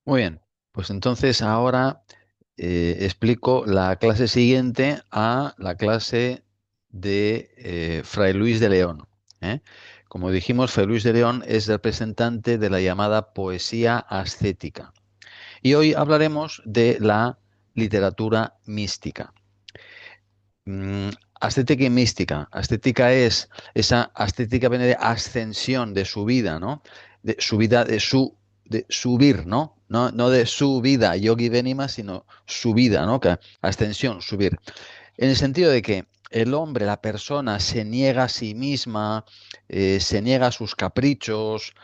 Muy bien, pues entonces ahora explico la clase siguiente a la clase de Fray Luis de León. ¿Eh? Como dijimos, Fray Luis de León es representante de la llamada poesía ascética. Y hoy hablaremos de la literatura mística. Mm, Ascética y mística. Ascética es, esa ascética viene de ascensión, de subida, ¿no? De subida, de subir, ¿no? No de su vida, yogi venima, sino subida, ¿no? Que ascensión, subir. En el sentido de que el hombre, la persona, se niega a sí misma, se niega a sus caprichos,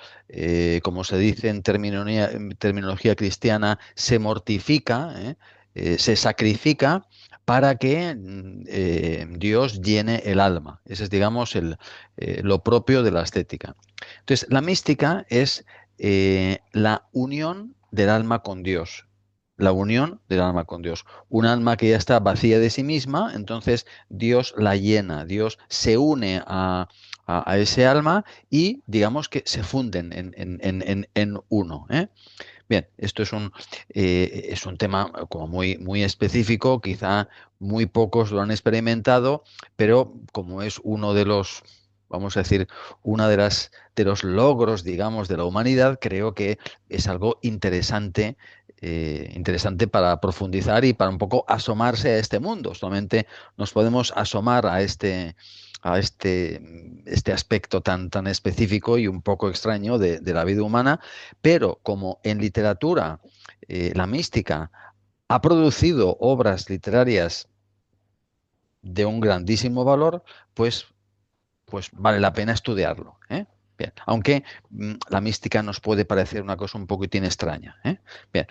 como se dice en terminología cristiana, se mortifica, se sacrifica para que Dios llene el alma. Ese es, digamos, lo propio de la estética. Entonces, la mística es la unión del alma con Dios. La unión del alma con Dios. Un alma que ya está vacía de sí misma, entonces Dios la llena, Dios se une a ese alma y digamos que se funden en uno. ¿Eh? Bien, esto es un tema como muy específico, quizá muy pocos lo han experimentado, pero como es uno de los, vamos a decir, una de los logros, digamos, de la humanidad, creo que es algo interesante, interesante para profundizar y para un poco asomarse a este mundo. Solamente nos podemos asomar a este aspecto tan específico y un poco extraño de la vida humana, pero como en literatura la mística ha producido obras literarias de un grandísimo valor, pues, pues vale la pena estudiarlo. ¿Eh? Bien, aunque la mística nos puede parecer una cosa un poquitín extraña. ¿Eh? Bien,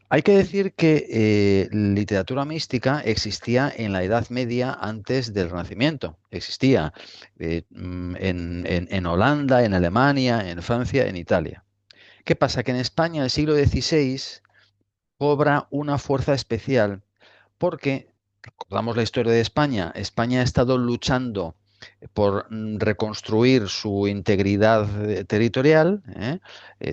hay que decir que literatura mística existía en la Edad Media antes del Renacimiento. Existía en Holanda, en Alemania, en Francia, en Italia. ¿Qué pasa? Que en España, en el siglo XVI, cobra una fuerza especial porque, recordamos la historia de España, España ha estado luchando por reconstruir su integridad territorial,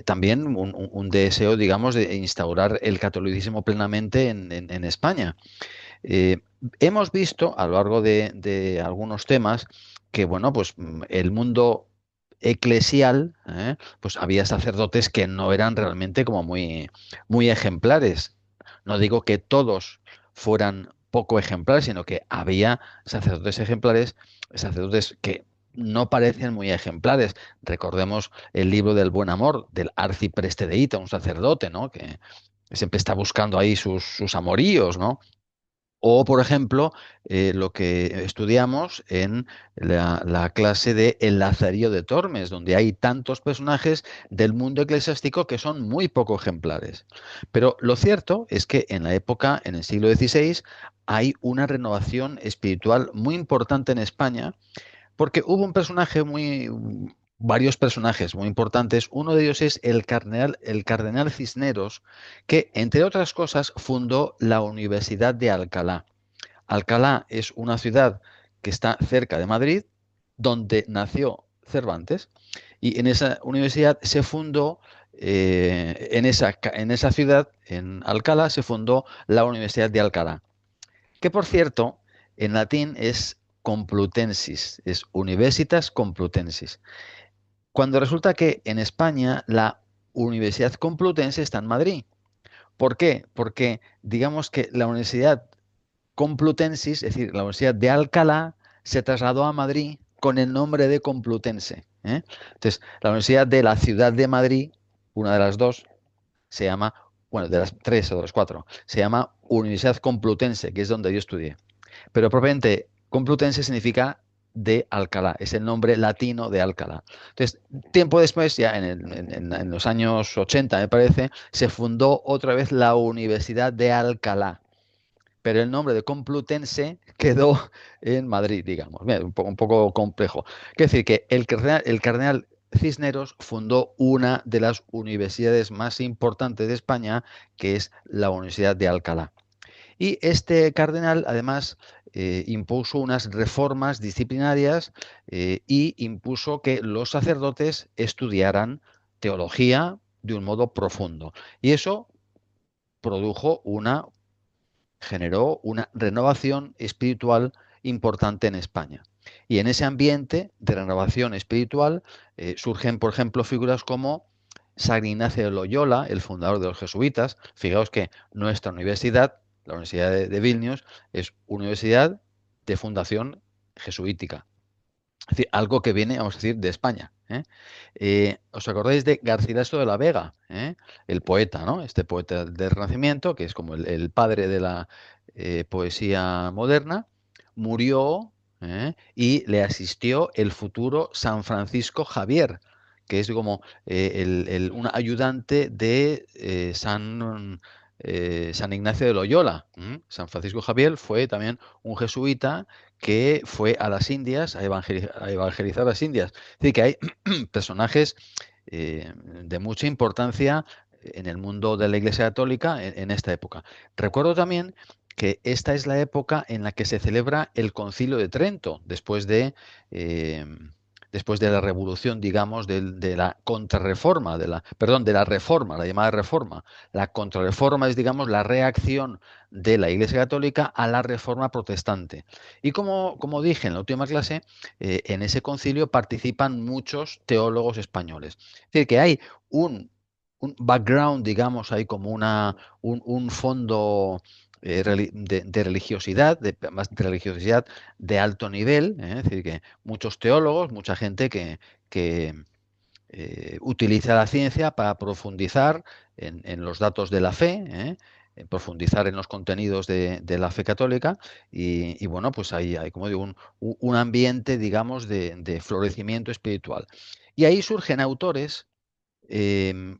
también un deseo, digamos, de instaurar el catolicismo plenamente en España. Eh, Hemos visto a lo largo de algunos temas que, bueno, pues el mundo eclesial, pues había sacerdotes que no eran realmente como muy ejemplares. No digo que todos fueran poco ejemplares, sino que había sacerdotes ejemplares, sacerdotes que no parecen muy ejemplares. Recordemos el libro del Buen Amor, del arcipreste de Ita, un sacerdote, ¿no? Que siempre está buscando ahí sus amoríos, ¿no? O, por ejemplo, lo que estudiamos en la clase de El Lazarillo de Tormes, donde hay tantos personajes del mundo eclesiástico que son muy poco ejemplares. Pero lo cierto es que en la época, en el siglo XVI, hay una renovación espiritual muy importante en España porque hubo un personaje varios personajes muy importantes. Uno de ellos es el cardenal Cisneros, que, entre otras cosas, fundó la Universidad de Alcalá. Alcalá es una ciudad que está cerca de Madrid, donde nació Cervantes, y en esa universidad se fundó, en esa ciudad, en Alcalá, se fundó la Universidad de Alcalá, que por cierto, en latín es Complutensis, es Universitas Complutensis. Cuando resulta que en España la Universidad Complutense está en Madrid. ¿Por qué? Porque digamos que la Universidad Complutensis, es decir, la Universidad de Alcalá, se trasladó a Madrid con el nombre de Complutense. ¿Eh? Entonces, la Universidad de la Ciudad de Madrid, una de las dos, se llama, bueno, de las tres o de las cuatro, se llama Universidad Complutense, que es donde yo estudié. Pero propiamente Complutense significa de Alcalá, es el nombre latino de Alcalá. Entonces, tiempo después, ya en los años 80, me parece, se fundó otra vez la Universidad de Alcalá, pero el nombre de Complutense quedó en Madrid, digamos. Mira, un poco complejo. Quiero decir que el cardenal Cisneros fundó una de las universidades más importantes de España, que es la Universidad de Alcalá. Y este cardenal, además, impuso unas reformas disciplinarias y impuso que los sacerdotes estudiaran teología, de un modo profundo. Y eso generó una renovación espiritual importante en España. Y en ese ambiente de renovación espiritual surgen, por ejemplo, figuras como San Ignacio de Loyola, el fundador de los jesuitas. Fijaos que nuestra universidad, la Universidad de Vilnius, es una universidad de fundación jesuítica. Es decir, algo que viene, vamos a decir, de España. ¿Os acordáis de Garcilaso de la Vega? El poeta, ¿no? Este poeta del Renacimiento, que es como el padre de la poesía moderna, murió y le asistió el futuro San Francisco Javier, que es como un ayudante de San Ignacio de Loyola. San Francisco Javier fue también un jesuita que fue a las Indias a evangelizar las Indias. Es decir, que hay personajes de mucha importancia en el mundo de la Iglesia Católica en esta época. Recuerdo también que esta es la época en la que se celebra el Concilio de Trento, eh, después de la revolución, digamos, de la contrarreforma, de la reforma, la llamada reforma. La contrarreforma es, digamos, la reacción de la Iglesia Católica a la reforma protestante. Y como dije en la última clase, en ese concilio participan muchos teólogos españoles. Es decir, que hay un background, digamos, hay como un fondo de religiosidad, más de religiosidad de alto nivel, es decir, que muchos teólogos, mucha gente que utiliza la ciencia para profundizar en los datos de la fe, profundizar en los contenidos de la fe católica y bueno, pues hay, como digo, un ambiente, digamos, de florecimiento espiritual. Y ahí surgen autores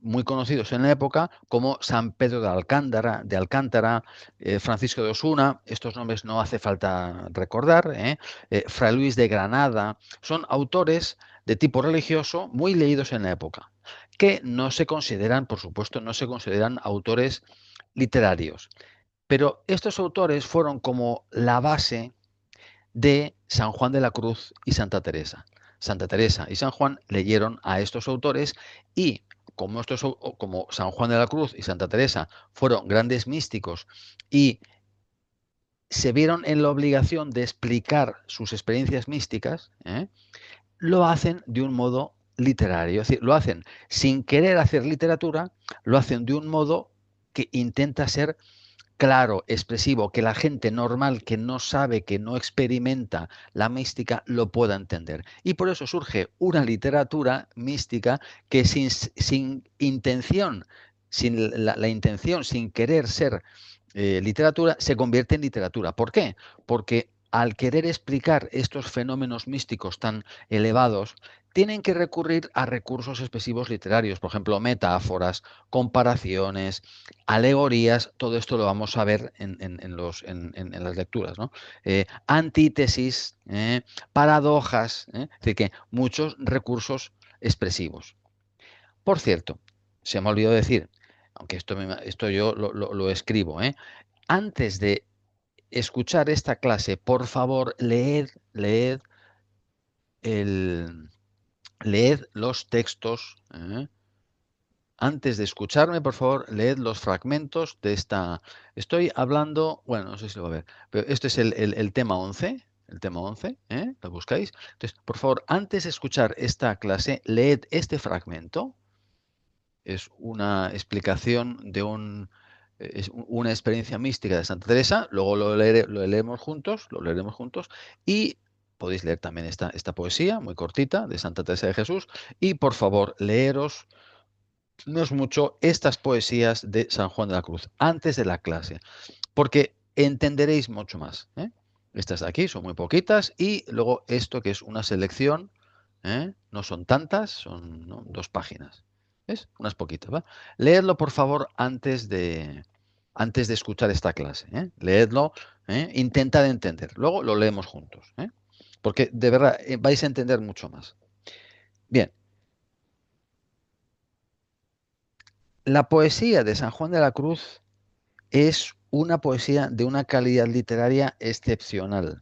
muy conocidos en la época, como San Pedro de Alcántara, Francisco de Osuna. Estos nombres no hace falta recordar, Fray Luis de Granada. Son autores de tipo religioso muy leídos en la época, que no se consideran, por supuesto, no se consideran autores literarios. Pero estos autores fueron como la base de San Juan de la Cruz y Santa Teresa. Santa Teresa y San Juan leyeron a estos autores y como San Juan de la Cruz y Santa Teresa fueron grandes místicos y se vieron en la obligación de explicar sus experiencias místicas, lo hacen de un modo literario, es decir, lo hacen sin querer hacer literatura, lo hacen de un modo que intenta ser claro, expresivo, que la gente normal que no sabe, que no experimenta la mística, lo pueda entender. Y por eso surge una literatura mística que sin intención, sin la intención, sin querer ser literatura, se convierte en literatura. ¿Por qué? Porque al querer explicar estos fenómenos místicos tan elevados, tienen que recurrir a recursos expresivos literarios, por ejemplo, metáforas, comparaciones, alegorías. Todo esto lo vamos a ver en las lecturas, ¿no? Antítesis, paradojas, es decir, que muchos recursos expresivos. Por cierto, se me olvidó decir, aunque esto yo lo escribo, antes de escuchar esta clase, por favor, el, leed los textos. Antes de escucharme, por favor, leed los fragmentos de esta. Estoy hablando, bueno, no sé si lo va a ver, pero este es el tema 11, el tema 11, ¿lo buscáis? Entonces, por favor, antes de escuchar esta clase, leed este fragmento. Es una explicación es una experiencia mística de Santa Teresa. Luego lo leeremos juntos, y podéis leer también esta poesía muy cortita de Santa Teresa de Jesús. Y por favor, leeros, no es mucho, estas poesías de San Juan de la Cruz antes de la clase, porque entenderéis mucho más. Estas de aquí son muy poquitas, y luego esto, que es una selección, no son tantas, son, ¿no?, 2 páginas. ¿Ves? Unas poquitas, ¿va? Leedlo, por favor, antes de escuchar esta clase. Leedlo, intentad entender. Luego lo leemos juntos. Porque de verdad vais a entender mucho más. Bien, la poesía de San Juan de la Cruz es una poesía de una calidad literaria excepcional.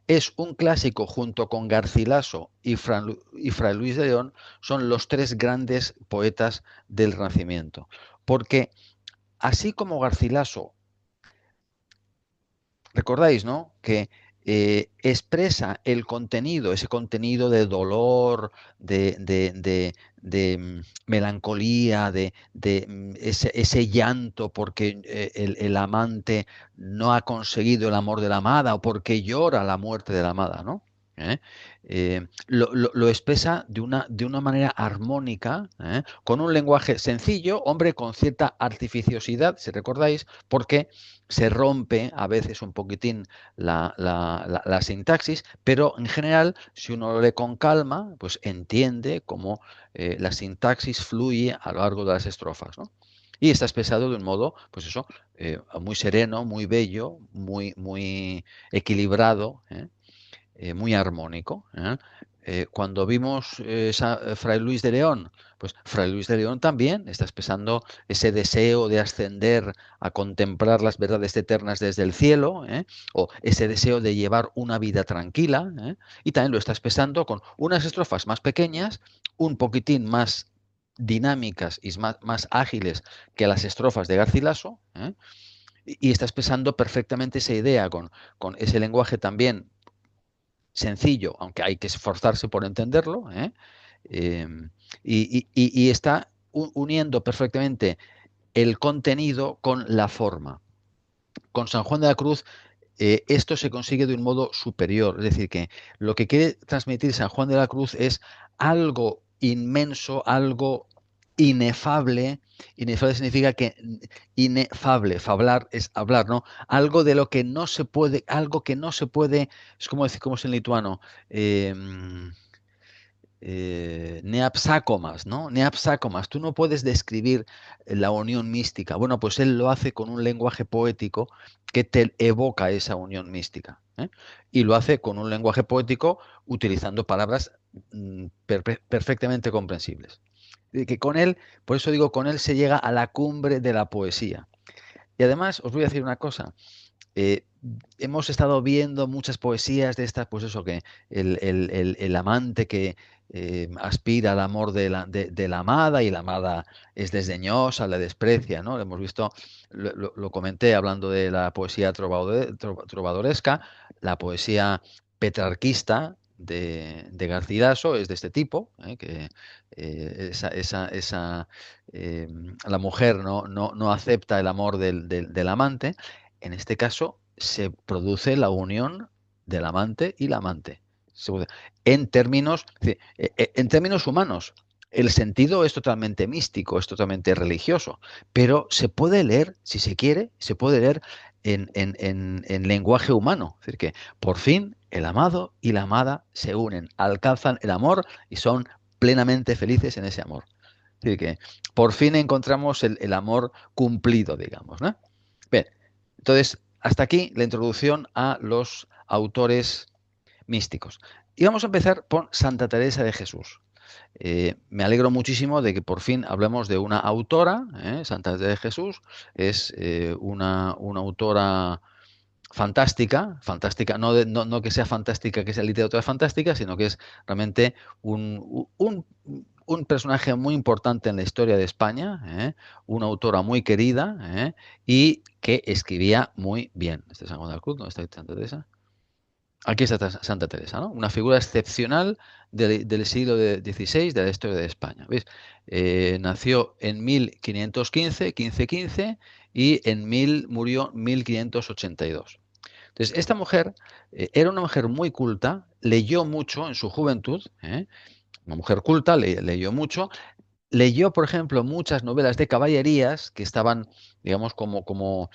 Es un clásico junto con Garcilaso y Fray Luis de León, son los tres grandes poetas del Renacimiento. Porque así como Garcilaso, recordáis, ¿no? Que expresa el contenido, ese contenido de dolor, de melancolía, ese llanto porque el amante no ha conseguido el amor de la amada o porque llora la muerte de la amada, ¿no? ¿Eh? Lo expresa de una manera armónica, con un lenguaje sencillo, hombre, con cierta artificiosidad, si recordáis, porque se rompe a veces un poquitín la sintaxis, pero en general, si uno lo lee con calma, pues entiende cómo la sintaxis fluye a lo largo de las estrofas, ¿no? Y está expresado de un modo, pues eso, muy sereno, muy bello, muy equilibrado, muy armónico, ¿eh? Cuando vimos Fray Luis de León, pues Fray Luis de León también está expresando ese deseo de ascender a contemplar las verdades eternas desde el cielo, o ese deseo de llevar una vida tranquila, y también lo está expresando con unas estrofas más pequeñas, un poquitín más dinámicas y más ágiles que las estrofas de Garcilaso, y está expresando perfectamente esa idea con ese lenguaje también sencillo, aunque hay que esforzarse por entenderlo, Eh, y está uniendo perfectamente el contenido con la forma. Con San Juan de la Cruz esto se consigue de un modo superior, es decir, que lo que quiere transmitir San Juan de la Cruz es algo inmenso, algo inefable. Inefable significa que inefable, fablar es hablar, ¿no? Algo de lo que no se puede, algo que no se puede, es como decir, como es en lituano, eh, neapsacomas, ¿no? Neapsacomas. Tú no puedes describir la unión mística. Bueno, pues él lo hace con un lenguaje poético que te evoca esa unión mística, ¿eh? Y lo hace con un lenguaje poético utilizando palabras perfectamente comprensibles. Y que con él, por eso digo, con él se llega a la cumbre de la poesía. Y además, os voy a decir una cosa. eh, Hemos estado viendo muchas poesías de estas, pues eso, que el amante que aspira al amor de la amada y la amada es desdeñosa, la desprecia, ¿no? Lo hemos visto, lo comenté hablando de la poesía trovadoresca, la poesía petrarquista de Garcilaso es de este tipo, que eh, la mujer no acepta el amor del amante. En este caso se produce la unión del amante y la amante. En términos, en términos humanos. El sentido es totalmente místico, es totalmente religioso, pero se puede leer, si se quiere, se puede leer en lenguaje humano. Es decir, que por fin el amado y la amada se unen, alcanzan el amor y son plenamente felices en ese amor. Es decir, que por fin encontramos el amor cumplido, digamos, ¿no? Bien, entonces, hasta aquí la introducción a los autores místicos. Y vamos a empezar por Santa Teresa de Jesús. Me alegro muchísimo de que por fin hablemos de una autora. Santa Teresa de Jesús es una autora fantástica, fantástica, no que sea fantástica, que sea literatura fantástica, sino que es realmente un personaje muy importante en la historia de España, una autora muy querida, y que escribía muy bien. Este es San Juan de la Cruz, ¿dónde está Santa Teresa? Aquí está Santa Teresa, ¿no? Una figura excepcional del siglo XVI de la historia de España. ¿Veis? Nació en 1515, 1515, y murió en 1582. Entonces, esta mujer era una mujer muy culta, leyó mucho en su juventud, una mujer culta, leyó mucho. Leyó, por ejemplo, muchas novelas de caballerías que estaban, digamos, como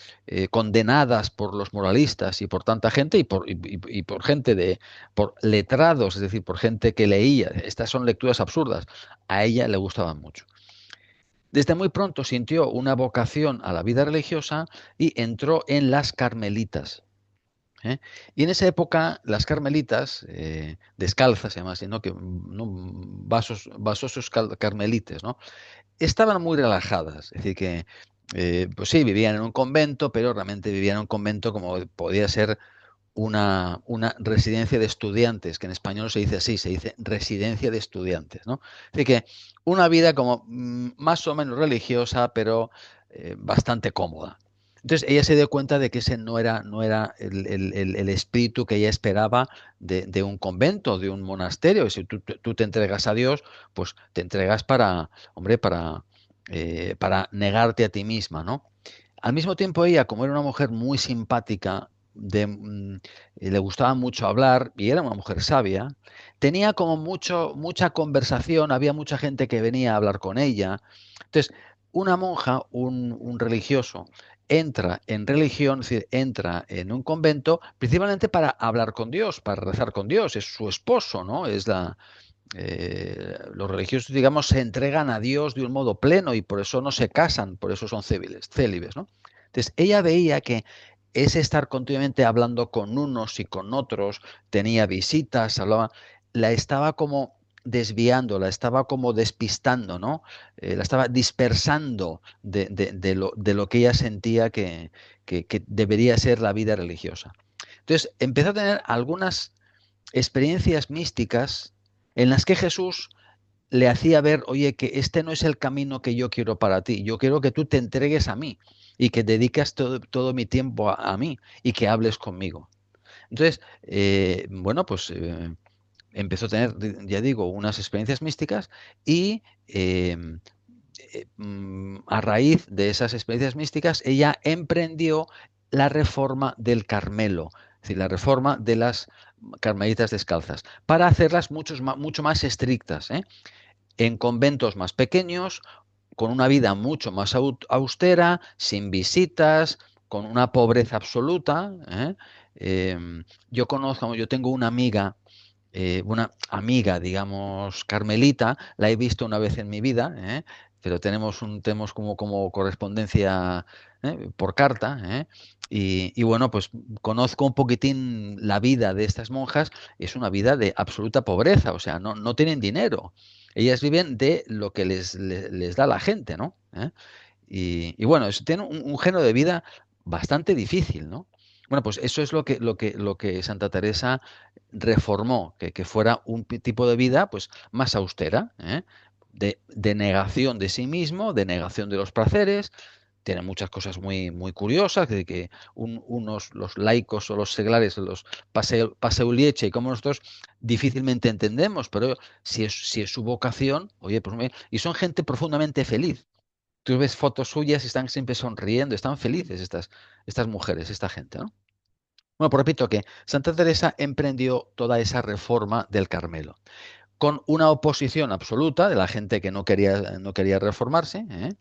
condenadas por los moralistas y por tanta gente y por gente por letrados, es decir, por gente que leía. Estas son lecturas absurdas. A ella le gustaban mucho. Desde muy pronto sintió una vocación a la vida religiosa y entró en las Carmelitas. Y en esa época las carmelitas, descalzas, se llama así, ¿no? ¿no? Vasosos carmelites, ¿no? Estaban muy relajadas, es decir, que pues sí, vivían en un convento, pero realmente vivían en un convento como podía ser una residencia de estudiantes, que en español se dice así, se dice residencia de estudiantes, ¿no? Así que una vida como más o menos religiosa, pero bastante cómoda. Entonces ella se dio cuenta de que ese no era el espíritu que ella esperaba de un convento, de un monasterio. Y si tú te entregas a Dios, pues te entregas para, hombre, para negarte a ti misma, ¿no? Al mismo tiempo ella, como era una mujer muy simpática, le gustaba mucho hablar y era una mujer sabia, tenía como mucha conversación, había mucha gente que venía a hablar con ella. Entonces, una monja, un religioso, entra en religión, es decir, entra en un convento principalmente para hablar con Dios, para rezar con Dios, es su esposo, ¿no? Los religiosos, digamos, se entregan a Dios de un modo pleno y por eso no se casan, por eso son célibes, ¿no? Entonces, ella veía que ese estar continuamente hablando con unos y con otros, tenía visitas, hablaba, la estaba como desviando, la estaba como despistando, ¿no? La estaba dispersando de lo que ella sentía que debería ser la vida religiosa. Entonces, empezó a tener algunas experiencias místicas en las que Jesús le hacía ver, oye, que este no es el camino que yo quiero para ti, yo quiero que tú te entregues a mí y que dedicas todo mi tiempo a mí y que hables conmigo. Entonces, bueno, pues empezó a tener, ya digo, unas experiencias místicas y a raíz de esas experiencias místicas, ella emprendió la reforma del Carmelo, es decir, la reforma de las carmelitas descalzas, para hacerlas mucho más estrictas, ¿eh? En conventos más pequeños, con una vida mucho más austera, sin visitas, con una pobreza absoluta, ¿eh? Yo tengo una amiga, digamos, carmelita, la he visto una vez en mi vida, ¿eh? Pero tenemos como correspondencia, por carta, ¿eh? Y bueno, pues conozco un poquitín la vida de estas monjas, es una vida de absoluta pobreza, o sea, no tienen dinero. Ellas viven de lo que les da la gente, ¿no? Y bueno, tiene un género de vida bastante difícil, ¿no? Bueno, pues eso es lo que Santa Teresa reformó, que fuera un tipo de vida pues más austera, ¿eh? De negación de sí mismo, de negación de los placeres. Tiene muchas cosas muy curiosas, de que los laicos o los seglares, los paseuliece, y como nosotros difícilmente entendemos, pero si es su vocación, oye, pues y son gente profundamente feliz. Tú ves fotos suyas y están siempre sonriendo, están felices estas mujeres, esta gente, ¿no? Bueno, pues repito que Santa Teresa emprendió toda esa reforma del Carmelo, con una oposición absoluta de la gente que no quería reformarse, ¿eh?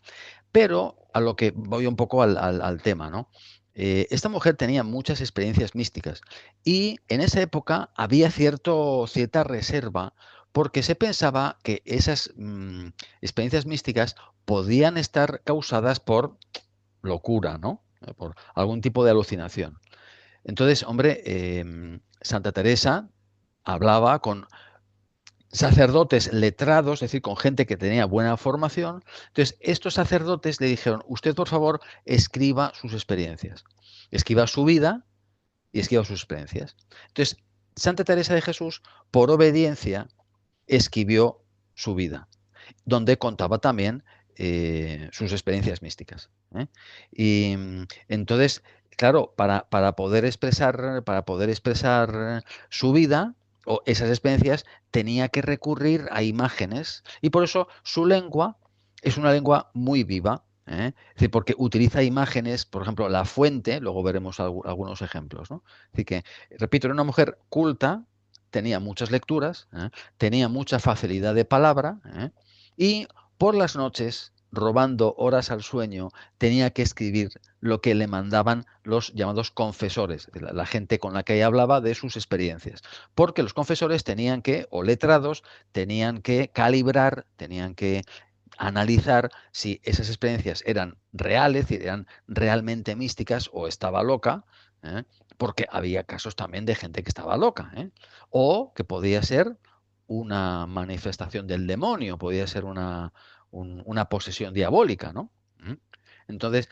Pero a lo que voy un poco al tema, ¿no? Esta mujer tenía muchas experiencias místicas y en esa época había cierta reserva porque se pensaba que esas experiencias místicas podían estar causadas por locura, ¿no? Por algún tipo de alucinación. Entonces, hombre, Santa Teresa hablaba con sacerdotes letrados, es decir, con gente que tenía buena formación. Entonces, estos sacerdotes le dijeron, usted por favor escriba sus experiencias, escriba su vida y escriba sus experiencias. Entonces, Santa Teresa de Jesús, por obediencia, escribió su vida, donde contaba también sus experiencias místicas, ¿eh? Y entonces, claro, para poder expresar su vida o esas experiencias, tenía que recurrir a imágenes y por eso su lengua es una lengua muy viva. ¿Eh? Es decir, porque utiliza imágenes, por ejemplo, la fuente, luego veremos algunos ejemplos, ¿no? Es decir, que, repito, era una mujer culta, tenía muchas lecturas, ¿eh? Tenía mucha facilidad de palabra, ¿eh? Y por las noches, robando horas al sueño, tenía que escribir lo que le mandaban los llamados confesores, la gente con la que ella hablaba de sus experiencias. Porque los confesores o letrados, tenían que calibrar, tenían que analizar si esas experiencias eran reales, si eran realmente místicas o estaba loca, ¿eh? Porque había casos también de gente que estaba loca, ¿eh? O que podía ser una manifestación del demonio, podía ser una posesión diabólica, ¿no? ¿Mm? Entonces,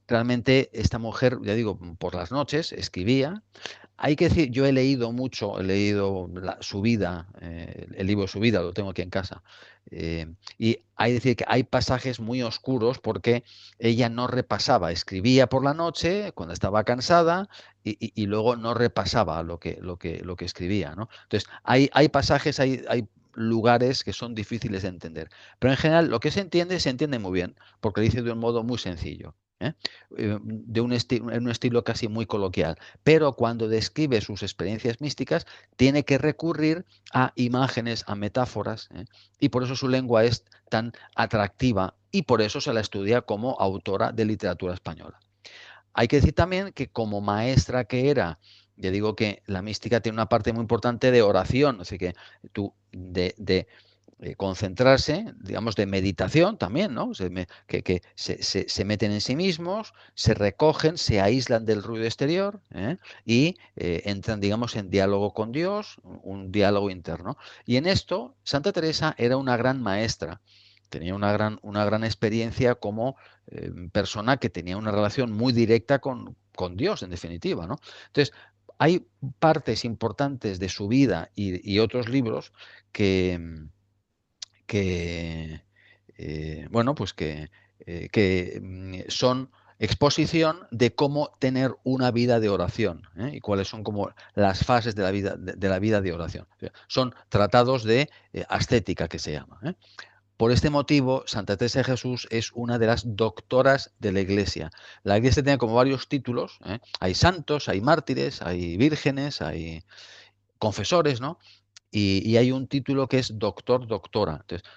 realmente esta mujer, ya digo, por las noches escribía. Hay que decir, yo he leído mucho, he leído su vida, el libro de su vida, lo tengo aquí en casa. Y hay que decir que hay pasajes muy oscuros porque ella no repasaba, escribía por la noche cuando estaba cansada y luego no repasaba lo que escribía, ¿no? Entonces, hay pasajes, hay lugares que son difíciles de entender. Pero en general, lo que se entiende muy bien, porque lo dice de un modo muy sencillo. En un estilo casi muy coloquial, pero cuando describe sus experiencias místicas tiene que recurrir a imágenes, a metáforas, y por eso su lengua es tan atractiva y por eso se la estudia como autora de literatura española. Hay que decir también que como maestra que era, ya digo que la mística tiene una parte muy importante de oración, así que tú concentrarse, digamos, de meditación también, ¿no? Que se meten en sí mismos, se recogen, se aíslan del ruido exterior, y entran, digamos, en diálogo con Dios, un diálogo interno. Y en esto, Santa Teresa era una gran maestra. Tenía una gran experiencia como persona que tenía una relación muy directa con Dios, en definitiva, ¿no? Entonces, hay partes importantes de su vida y otros libros que bueno, pues que son exposición de cómo tener una vida de oración, y cuáles son como las fases de la vida de oración. O sea, son tratados de ascética que se llama. Por este motivo, Santa Teresa de Jesús es una de las doctoras de la Iglesia. La Iglesia tiene como varios títulos. Hay santos, hay mártires, hay vírgenes, hay confesores, ¿no? Y hay un título que es doctor, doctora. Entonces,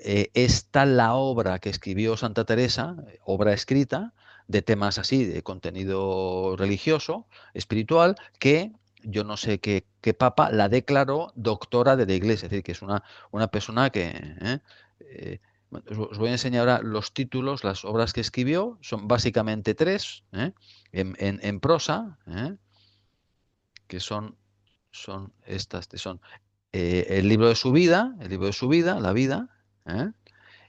es tal la obra que escribió Santa Teresa, obra escrita, de temas así, de contenido religioso, espiritual, que yo no sé qué papa la declaró doctora de la Iglesia. Es decir, que es una persona que... Eh, os voy a enseñar ahora los títulos, las obras que escribió, son básicamente tres, en prosa, que son estas, que son el libro de su vida, la vida, ¿eh?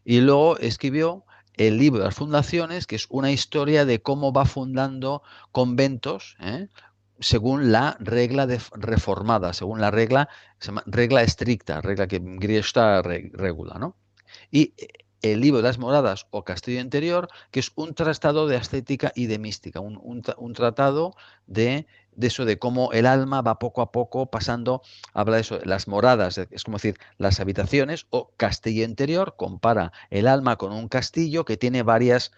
Y luego escribió el libro de las fundaciones, que es una historia de cómo va fundando conventos, según la regla reformada, según la regla, se llama regla estricta, regla que Griesta regula, ¿no? Y el libro de las moradas o castillo interior, que es un tratado de ascética y de mística, un tratado de eso, de cómo el alma va poco a poco pasando, habla de eso, las moradas, es como decir, las habitaciones o castillo interior, compara el alma con un castillo que tiene varias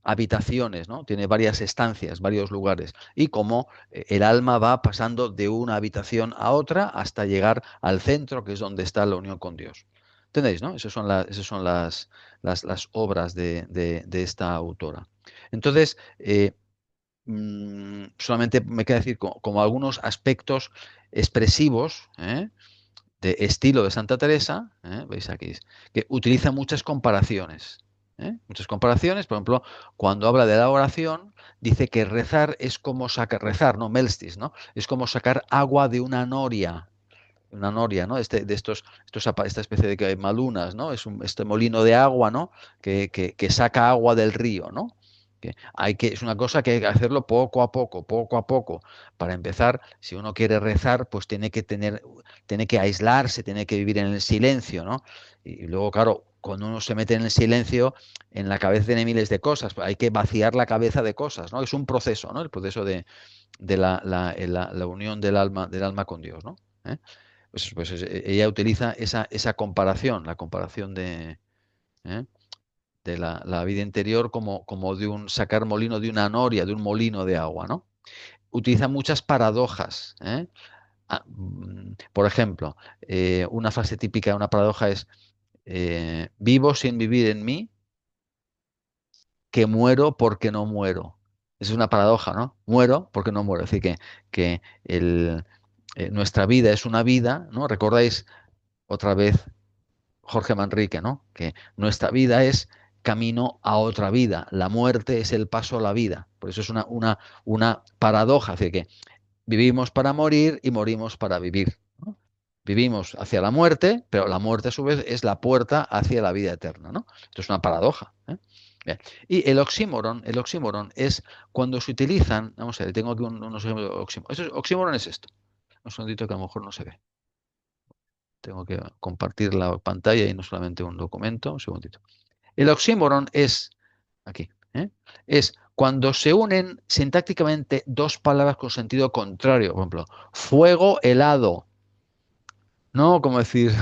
habitaciones, ¿no? Tiene varias estancias, varios lugares, y cómo el alma va pasando de una habitación a otra hasta llegar al centro, que es donde está la unión con Dios. ¿Entendéis, no? Esas son las obras de esta autora. Entonces, solamente me queda decir como algunos aspectos expresivos, de estilo de Santa Teresa, veis aquí, que utiliza muchas comparaciones. Muchas comparaciones, por ejemplo, cuando habla de la oración, dice que rezar es como rezar, no melstis, ¿no? Es como sacar agua de una noria, ¿no? Esta especie de malunas, ¿no? Este molino de agua, ¿no? Que saca agua del río, ¿no? Es una cosa que hay que hacerlo poco a poco. Para empezar, si uno quiere rezar, pues tiene que aislarse, tiene que vivir en el silencio, ¿no? Y luego, claro, cuando uno se mete en el silencio, en la cabeza tiene miles de cosas, hay que vaciar la cabeza de cosas, ¿no? Es un proceso, ¿no? El proceso de la unión del alma con Dios, ¿no? ¿Eh? Pues ella utiliza esa comparación, la comparación ¿eh? de la vida interior como de un sacar molino de una noria, de un molino de agua, ¿no? Utiliza muchas paradojas. Por ejemplo, una frase típica de una paradoja es vivo sin vivir en mí, que muero porque no muero. Es una paradoja, ¿no? Muero porque no muero. Es decir, que nuestra vida es una vida, ¿no? ¿Recordáis otra vez Jorge Manrique, ¿no? Que nuestra vida es camino a otra vida. La muerte es el paso a la vida. Por eso es una paradoja. Es decir, que vivimos para morir y morimos para vivir, ¿no? Vivimos hacia la muerte, pero la muerte a su vez es la puerta hacia la vida eterna, ¿no? Esto es una paradoja, ¿eh? Bien. Y el oxímoron es cuando se utilizan, vamos a ver, tengo aquí unos ejemplos de oxímoron. Oxímoron es esto. Un segundito que a lo mejor no se ve. Tengo que compartir la pantalla y no solamente un documento. Un segundito. El oxímoron es, aquí, ¿eh? Es cuando se unen sintácticamente dos palabras con sentido contrario. Por ejemplo, fuego helado. No, como decir,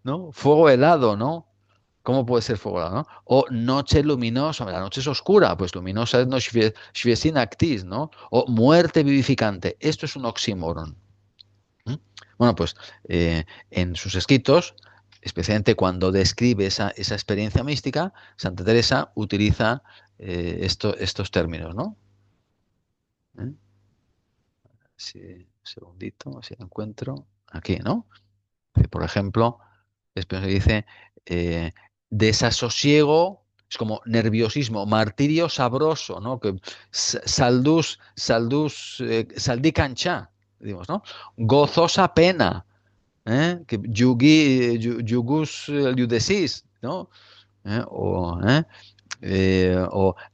¿no? Fuego helado, ¿no? ¿Cómo puede ser fuego helado, no? O noche luminosa, la noche es oscura, pues luminosa es no actis, ¿no? O muerte vivificante. Esto es un oxímoron. ¿Mm? Bueno, pues en sus escritos, especialmente cuando describe esa experiencia mística, Santa Teresa utiliza estos términos, ¿no? ¿Eh? Un segundito, si lo encuentro. Aquí, ¿no? Por ejemplo, después dice desasosiego, es como nerviosismo, martirio sabroso, ¿no? Que saldí cancha, digamos, ¿no? Gozosa pena, ¿eh? Que yugus iudecis, ¿no? O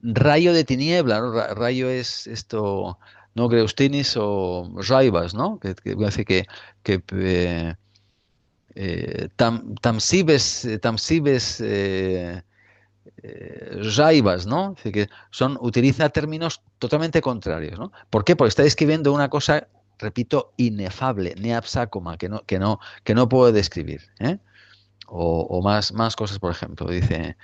rayo de tiniebla, ¿no? Rayo es esto, ¿no? Greustinis o raivas, ¿no? Que hace tamsibes raivas, ¿no? Es decir, que utiliza términos totalmente contrarios, ¿no? ¿Por qué? Porque está describiendo una cosa, repito, inefable, neapsacoma, que no puedo describir, ¿eh? O más cosas, por ejemplo, dice.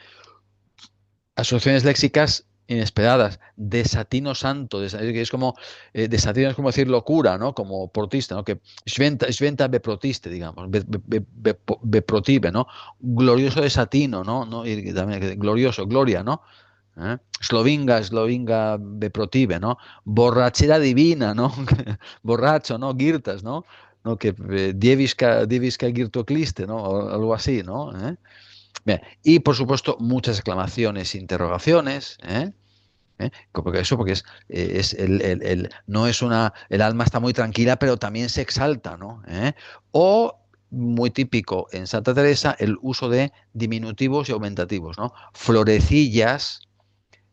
Asociaciones léxicas inesperadas, desatino santo, es como desatino es como decir locura, ¿no? Como protista, ¿no? Que sventa beprotiste, digamos, beprotive, ¿no? Glorioso desatino, ¿no? ¿No? Y también glorioso, gloria, ¿no? Slovinga beprotive, ¿no? Borrachera divina, ¿no? Borracho, ¿no? Girtas, ¿no? ¿No? Que dievisca girtocliste, ¿no? O algo así, ¿no? Bien, y por supuesto muchas exclamaciones, interrogaciones, ¿eh? Porque es no es el alma está muy tranquila, pero también se exalta, ¿no? O muy típico en Santa Teresa el uso de diminutivos y aumentativos, ¿no? Florecillas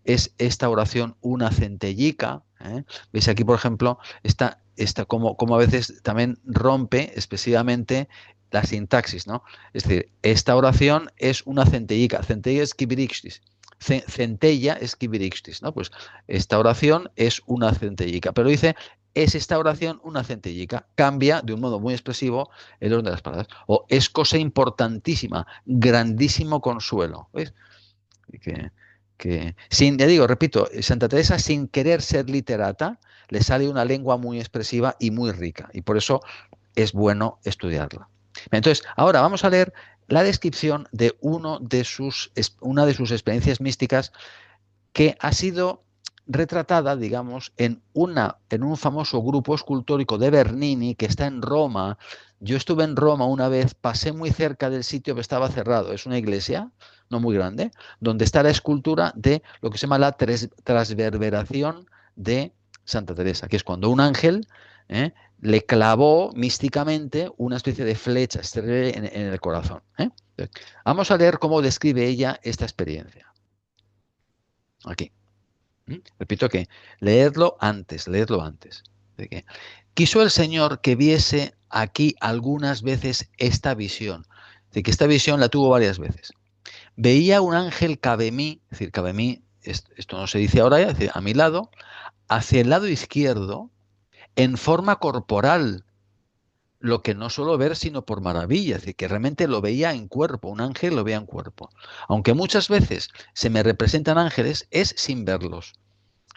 es esta oración una centellica, ¿eh? Veis aquí, por ejemplo, como a veces también rompe expresivamente la sintaxis, ¿no? Es decir, esta oración es una centellica. Centella es kibirixtis. Centella es kibirixtis, ¿no? Pues esta oración es una centellica. Pero dice, es esta oración una centellica. Cambia de un modo muy expresivo el orden de las palabras. O es cosa importantísima, grandísimo consuelo. ¿Veis? Que, ya digo, repito, Santa Teresa sin querer ser literata, le sale una lengua muy expresiva y muy rica, y por eso es bueno estudiarla. Entonces, ahora vamos a leer la descripción de una de sus experiencias místicas que ha sido retratada, digamos, en un famoso grupo escultórico de Bernini que está en Roma. Yo estuve en Roma una vez, pasé muy cerca del sitio que estaba cerrado. Es una iglesia, no muy grande, donde está la escultura de lo que se llama la transverberación de Santa Teresa, que es cuando un ángel le clavó místicamente una especie de flecha en el corazón. Vamos a leer cómo describe ella esta experiencia. Aquí. Repito que leerlo antes. De que quiso el Señor que viese aquí algunas veces esta visión, de que esta visión la tuvo varias veces. Veía un ángel cabe mí, es decir, cabe mí, esto no se dice ahora, es decir, a mi lado, hacia el lado izquierdo, en forma corporal, lo que no suelo ver sino por maravilla, es decir, que realmente lo veía en cuerpo, un ángel lo veía en cuerpo. Aunque muchas veces se me representan ángeles, es sin verlos.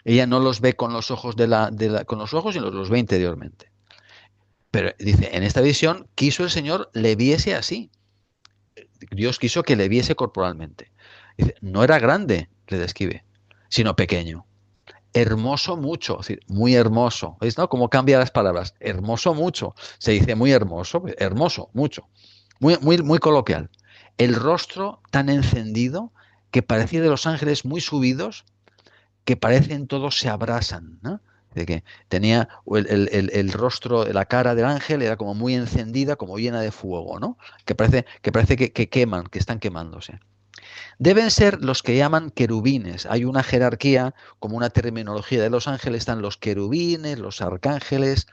Ella no los ve con los ojos con los ojos, sino los ve interiormente. Pero dice, en esta visión quiso el Señor le viese así. Dios quiso que le viese corporalmente. Dice, no era grande, le describe, sino pequeño. Hermoso mucho, es decir, muy hermoso. ¿Veis, no? Cómo cambia las palabras. Hermoso mucho. Se dice muy hermoso, hermoso, mucho. Muy, muy, muy coloquial. El rostro tan encendido que parecía de los ángeles muy subidos, que parecen todos se abrasan, ¿no? De que tenía el rostro, la cara del ángel era como muy encendida, como llena de fuego, ¿no? Que parece que queman, que están quemándose. Deben ser los que llaman querubines. Hay una jerarquía, como una terminología de los ángeles, están los querubines, los arcángeles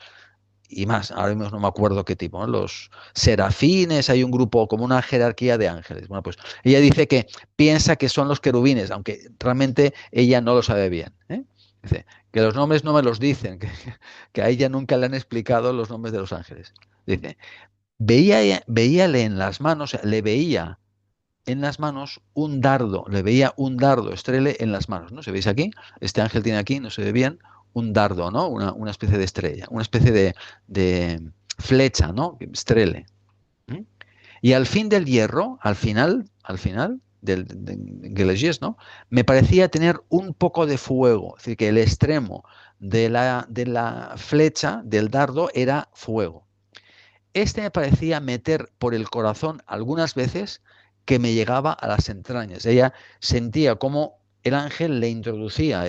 y más. Ahora mismo no me acuerdo qué tipo, ¿no? Los serafines, hay un grupo, como una jerarquía de ángeles. Bueno, pues ella dice que piensa que son los querubines, aunque realmente ella no lo sabe bien, ¿eh? Dice que los nombres no me los dicen, que a ella nunca le han explicado los nombres de los ángeles. Dice, veíale en las manos, le veía en las manos un dardo, le veía un dardo estrele en las manos, ¿no? ¿Se veis aquí? Este ángel tiene aquí, no se ve bien, un dardo, ¿no? Una especie de estrella, una especie de flecha, ¿no? Estrele. ¿Mm? Y al fin del hierro, al final del Gelesies, ¿no? Me parecía tener un poco de fuego, es decir, que el extremo de la flecha, del dardo, era fuego. Este me parecía meter por el corazón algunas veces que me llegaba a las entrañas. Ella sentía como el ángel le introducía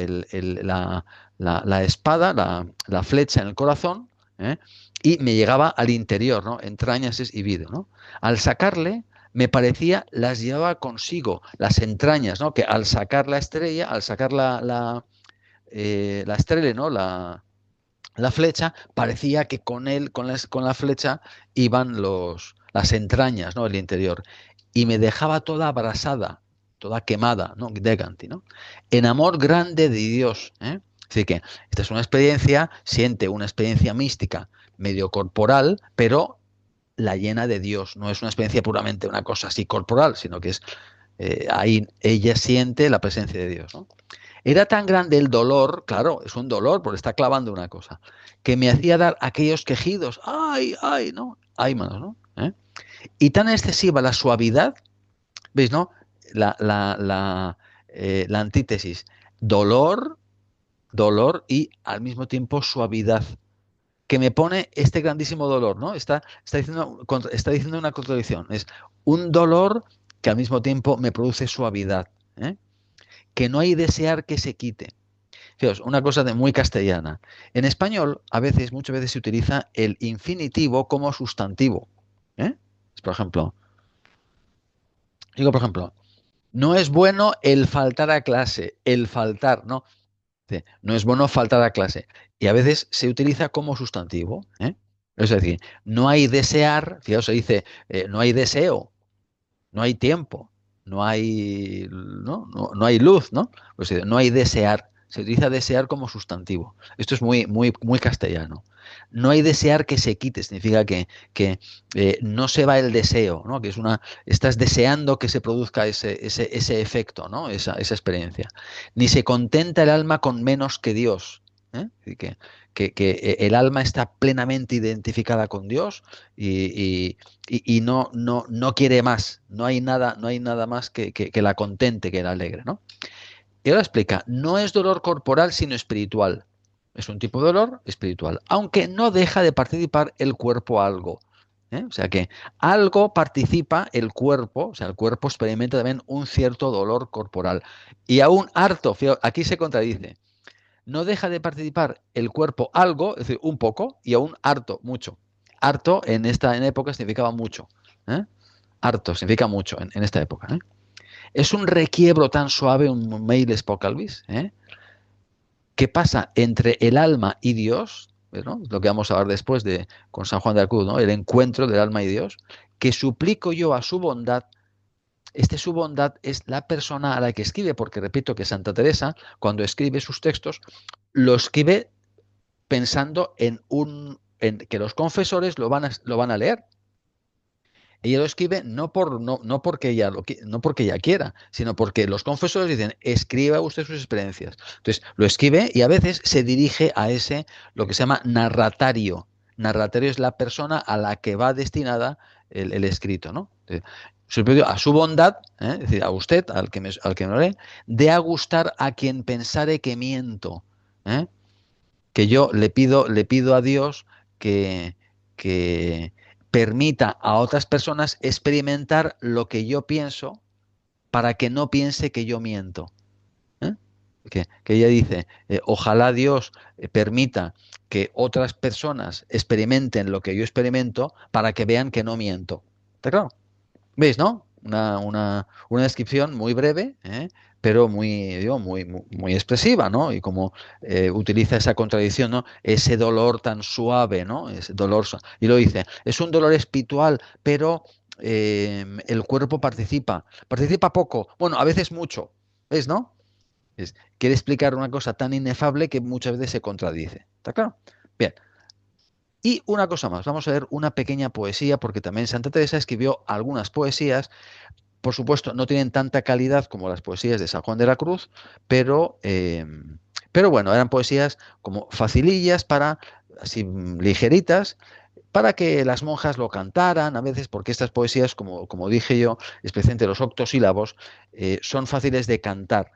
la espada, la flecha en el corazón, ¿eh? Y me llegaba al interior, ¿no? Entrañas y vida, ¿no? Al sacarle, me parecía, las llevaba consigo, las entrañas, ¿no? Que al sacar la estrella, al sacar la estrella, ¿no? La flecha, parecía que con él, con la flecha, iban las entrañas, ¿no? El interior. Y me dejaba toda abrasada, toda quemada, ¿no? Deganti, ¿no? En amor grande de Dios, ¿eh? Así que esta es una experiencia, siente una experiencia mística, medio corporal, pero la llena de Dios. No es una experiencia puramente una cosa así corporal, sino que es ahí ella siente la presencia de Dios, ¿no? Era tan grande el dolor, claro, es un dolor porque está clavando una cosa, que me hacía dar aquellos quejidos, ay, ay, ¿no? Ay, manos, ¿no? ¿Eh? Y tan excesiva la suavidad, ¿veis, no? La antítesis, dolor, dolor y al mismo tiempo suavidad, que me pone este grandísimo dolor, ¿no? Está diciendo una contradicción, es un dolor que al mismo tiempo me produce suavidad, ¿eh? Que no hay desear que se quite. Fijaos, una cosa de muy castellana. En español, muchas veces se utiliza el infinitivo como sustantivo. ¿Eh? Por ejemplo, por ejemplo, no es bueno el faltar a clase, el faltar, ¿no? Dice, no es bueno faltar a clase. Y a veces se utiliza como sustantivo, ¿eh? Es decir, no hay desear, fijaos, se dice, no hay deseo, no hay tiempo, no hay luz, ¿no? Pues no hay desear. Se utiliza desear como sustantivo. Esto es muy, muy, muy castellano. No hay desear que se quite, significa que no se va el deseo, ¿no? Estás deseando que se produzca ese efecto, ¿no? Esa experiencia. Ni se contenta el alma con menos que Dios. ¿Eh? Así que el alma está plenamente identificada con Dios y no quiere más, no hay nada más que la contente, que la alegre, ¿no? Y ahora explica, no es dolor corporal sino espiritual. Es un tipo de dolor espiritual, aunque no deja de participar el cuerpo algo. ¿Eh? O sea que algo participa el cuerpo, o sea, el cuerpo experimenta también un cierto dolor corporal. Y aún harto, aquí se contradice, no deja de participar el cuerpo algo, es decir, un poco, y aún harto, mucho. Harto en época significaba mucho. ¿Eh? Harto significa mucho en esta época. ¿Eh? Es un requiebro tan suave, un meiles pocalvis, ¿eh? Que pasa entre el alma y Dios, ¿no? Lo que vamos a hablar después con San Juan de la Cruz, ¿no? El encuentro del alma y Dios, que suplico yo a su bondad. Su bondad es la persona a la que escribe, porque repito que Santa Teresa, cuando escribe sus textos, lo escribe pensando en que los confesores lo van a leer. Ella lo escribe no porque no porque ella quiera, sino porque los confesores dicen, escriba usted sus experiencias. Entonces, lo escribe y a veces se dirige a lo que se llama narratario. Narratario es la persona a la que va destinada el escrito, ¿no? Entonces, a su bondad, es decir, a usted, al que me lee, de a gustar a quien pensare que miento, ¿eh? Que yo le pido a Dios que permita a otras personas experimentar lo que yo pienso para que no piense que yo miento. ¿Eh? Que ella dice, ojalá Dios permita que otras personas experimenten lo que yo experimento para que vean que no miento. ¿Está claro? ¿Veis, no? una descripción muy breve, pero muy, digo, muy expresiva, ¿no? Y como utiliza esa contradicción, ¿no? Ese dolor tan suave, ¿no? Ese dolor y lo dice, es un dolor espiritual, pero el cuerpo participa poco, bueno, a veces mucho, ¿ves, no? Quiere explicar una cosa tan inefable que muchas veces se contradice. ¿Está claro? Bien. Y una cosa más, vamos a ver una pequeña poesía, porque también Santa Teresa escribió algunas poesías, por supuesto, no tienen tanta calidad como las poesías de San Juan de la Cruz, pero bueno, eran poesías como facilillas para, así ligeritas, para que las monjas lo cantaran a veces, porque estas poesías, como dije yo, especialmente los octosílabos, son fáciles de cantar.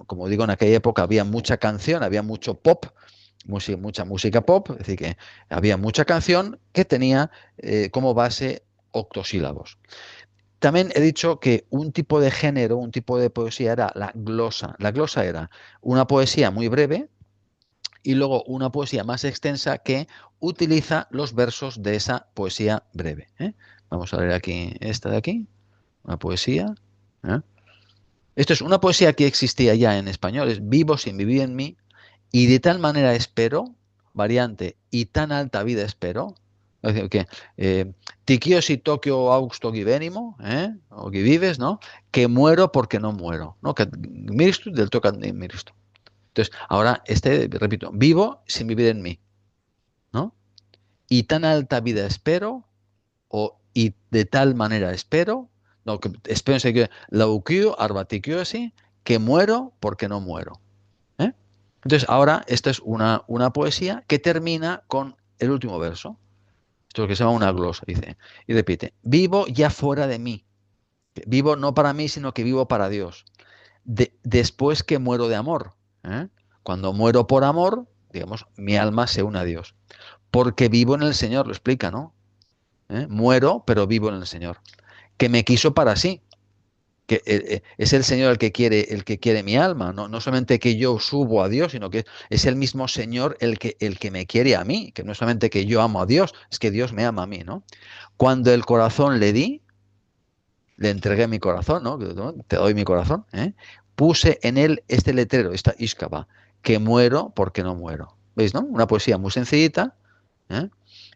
Como digo, en aquella época había mucha canción, había mucho pop, mucha música pop, es decir, que había mucha canción que tenía como base octosílabos. También he dicho que un tipo de género, un tipo de poesía era la glosa. La glosa era una poesía muy breve, y luego una poesía más extensa que utiliza los versos de esa poesía breve. Vamos a leer aquí esta de aquí, una poesía. ¿eh? Esto es una poesía que existía ya en español, es vivo sin vivir en mí, y de tal manera espero, variante, y tan alta vida espero, es decir, que tiquio si tokio augusto venimo, o que vives, ¿no? Que muero porque no muero, ¿no? Que miristu del toca miristu. Entonces, ahora, repito, vivo sin vivir en mí, ¿no? Y tan alta vida espero, y de tal manera espero, no, que espero en que lauquio, arbaticiosi, que muero porque no muero. ¿eh? Entonces, ahora, esta es una poesía que termina con el último verso. Esto es lo que se llama una glosa, dice. Y repite, vivo ya fuera de mí. Vivo no para mí, sino que vivo para Dios. Después que muero de amor. ¿eh? Cuando muero por amor, digamos, mi alma se une a Dios. Porque vivo en el Señor, lo explica, ¿no? Muero, pero vivo en el Señor. Que me quiso para sí. Que es el Señor el que quiere mi alma. No, no solamente que yo subo a Dios, sino que es el mismo Señor el que me quiere a mí. Que no es solamente que yo amo a Dios, es que Dios me ama a mí, ¿no? Cuando el corazón le di, le entregué mi corazón, ¿no? Te doy mi corazón, puse en él este letrero, esta Ishkaba, que muero porque no muero. ¿Veis, no? Una poesía muy sencillita, ¿eh?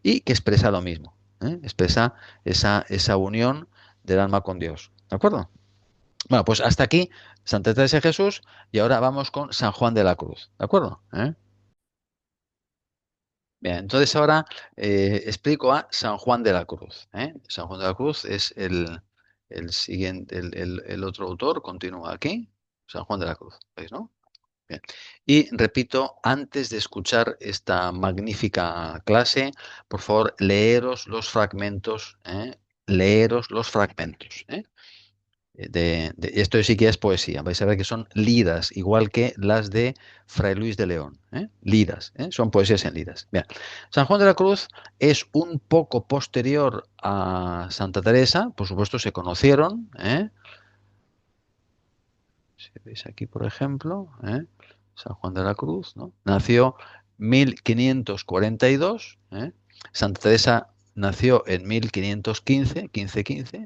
Y que expresa lo mismo, expresa esa unión del alma con Dios. ¿De acuerdo? Bueno, pues hasta aquí Santa Teresa de Jesús y ahora vamos con San Juan de la Cruz. ¿De acuerdo? Bien, entonces ahora explico a San Juan de la Cruz. San Juan de la Cruz es el siguiente, el otro autor, continúa aquí, San Juan de la Cruz, ¿veis, no? Bien. Y repito, antes de escuchar esta magnífica clase, por favor, leeros los fragmentos, leeros los fragmentos. Esto sí que es poesía. Vais a ver que son liras, igual que las de Fray Luis de León. Liras, son poesías en liras. Bien. San Juan de la Cruz es un poco posterior a Santa Teresa, por supuesto se conocieron. Si veis aquí, por ejemplo, San Juan de la Cruz, ¿no? Nació 1542. Santa Teresa nació en 1515,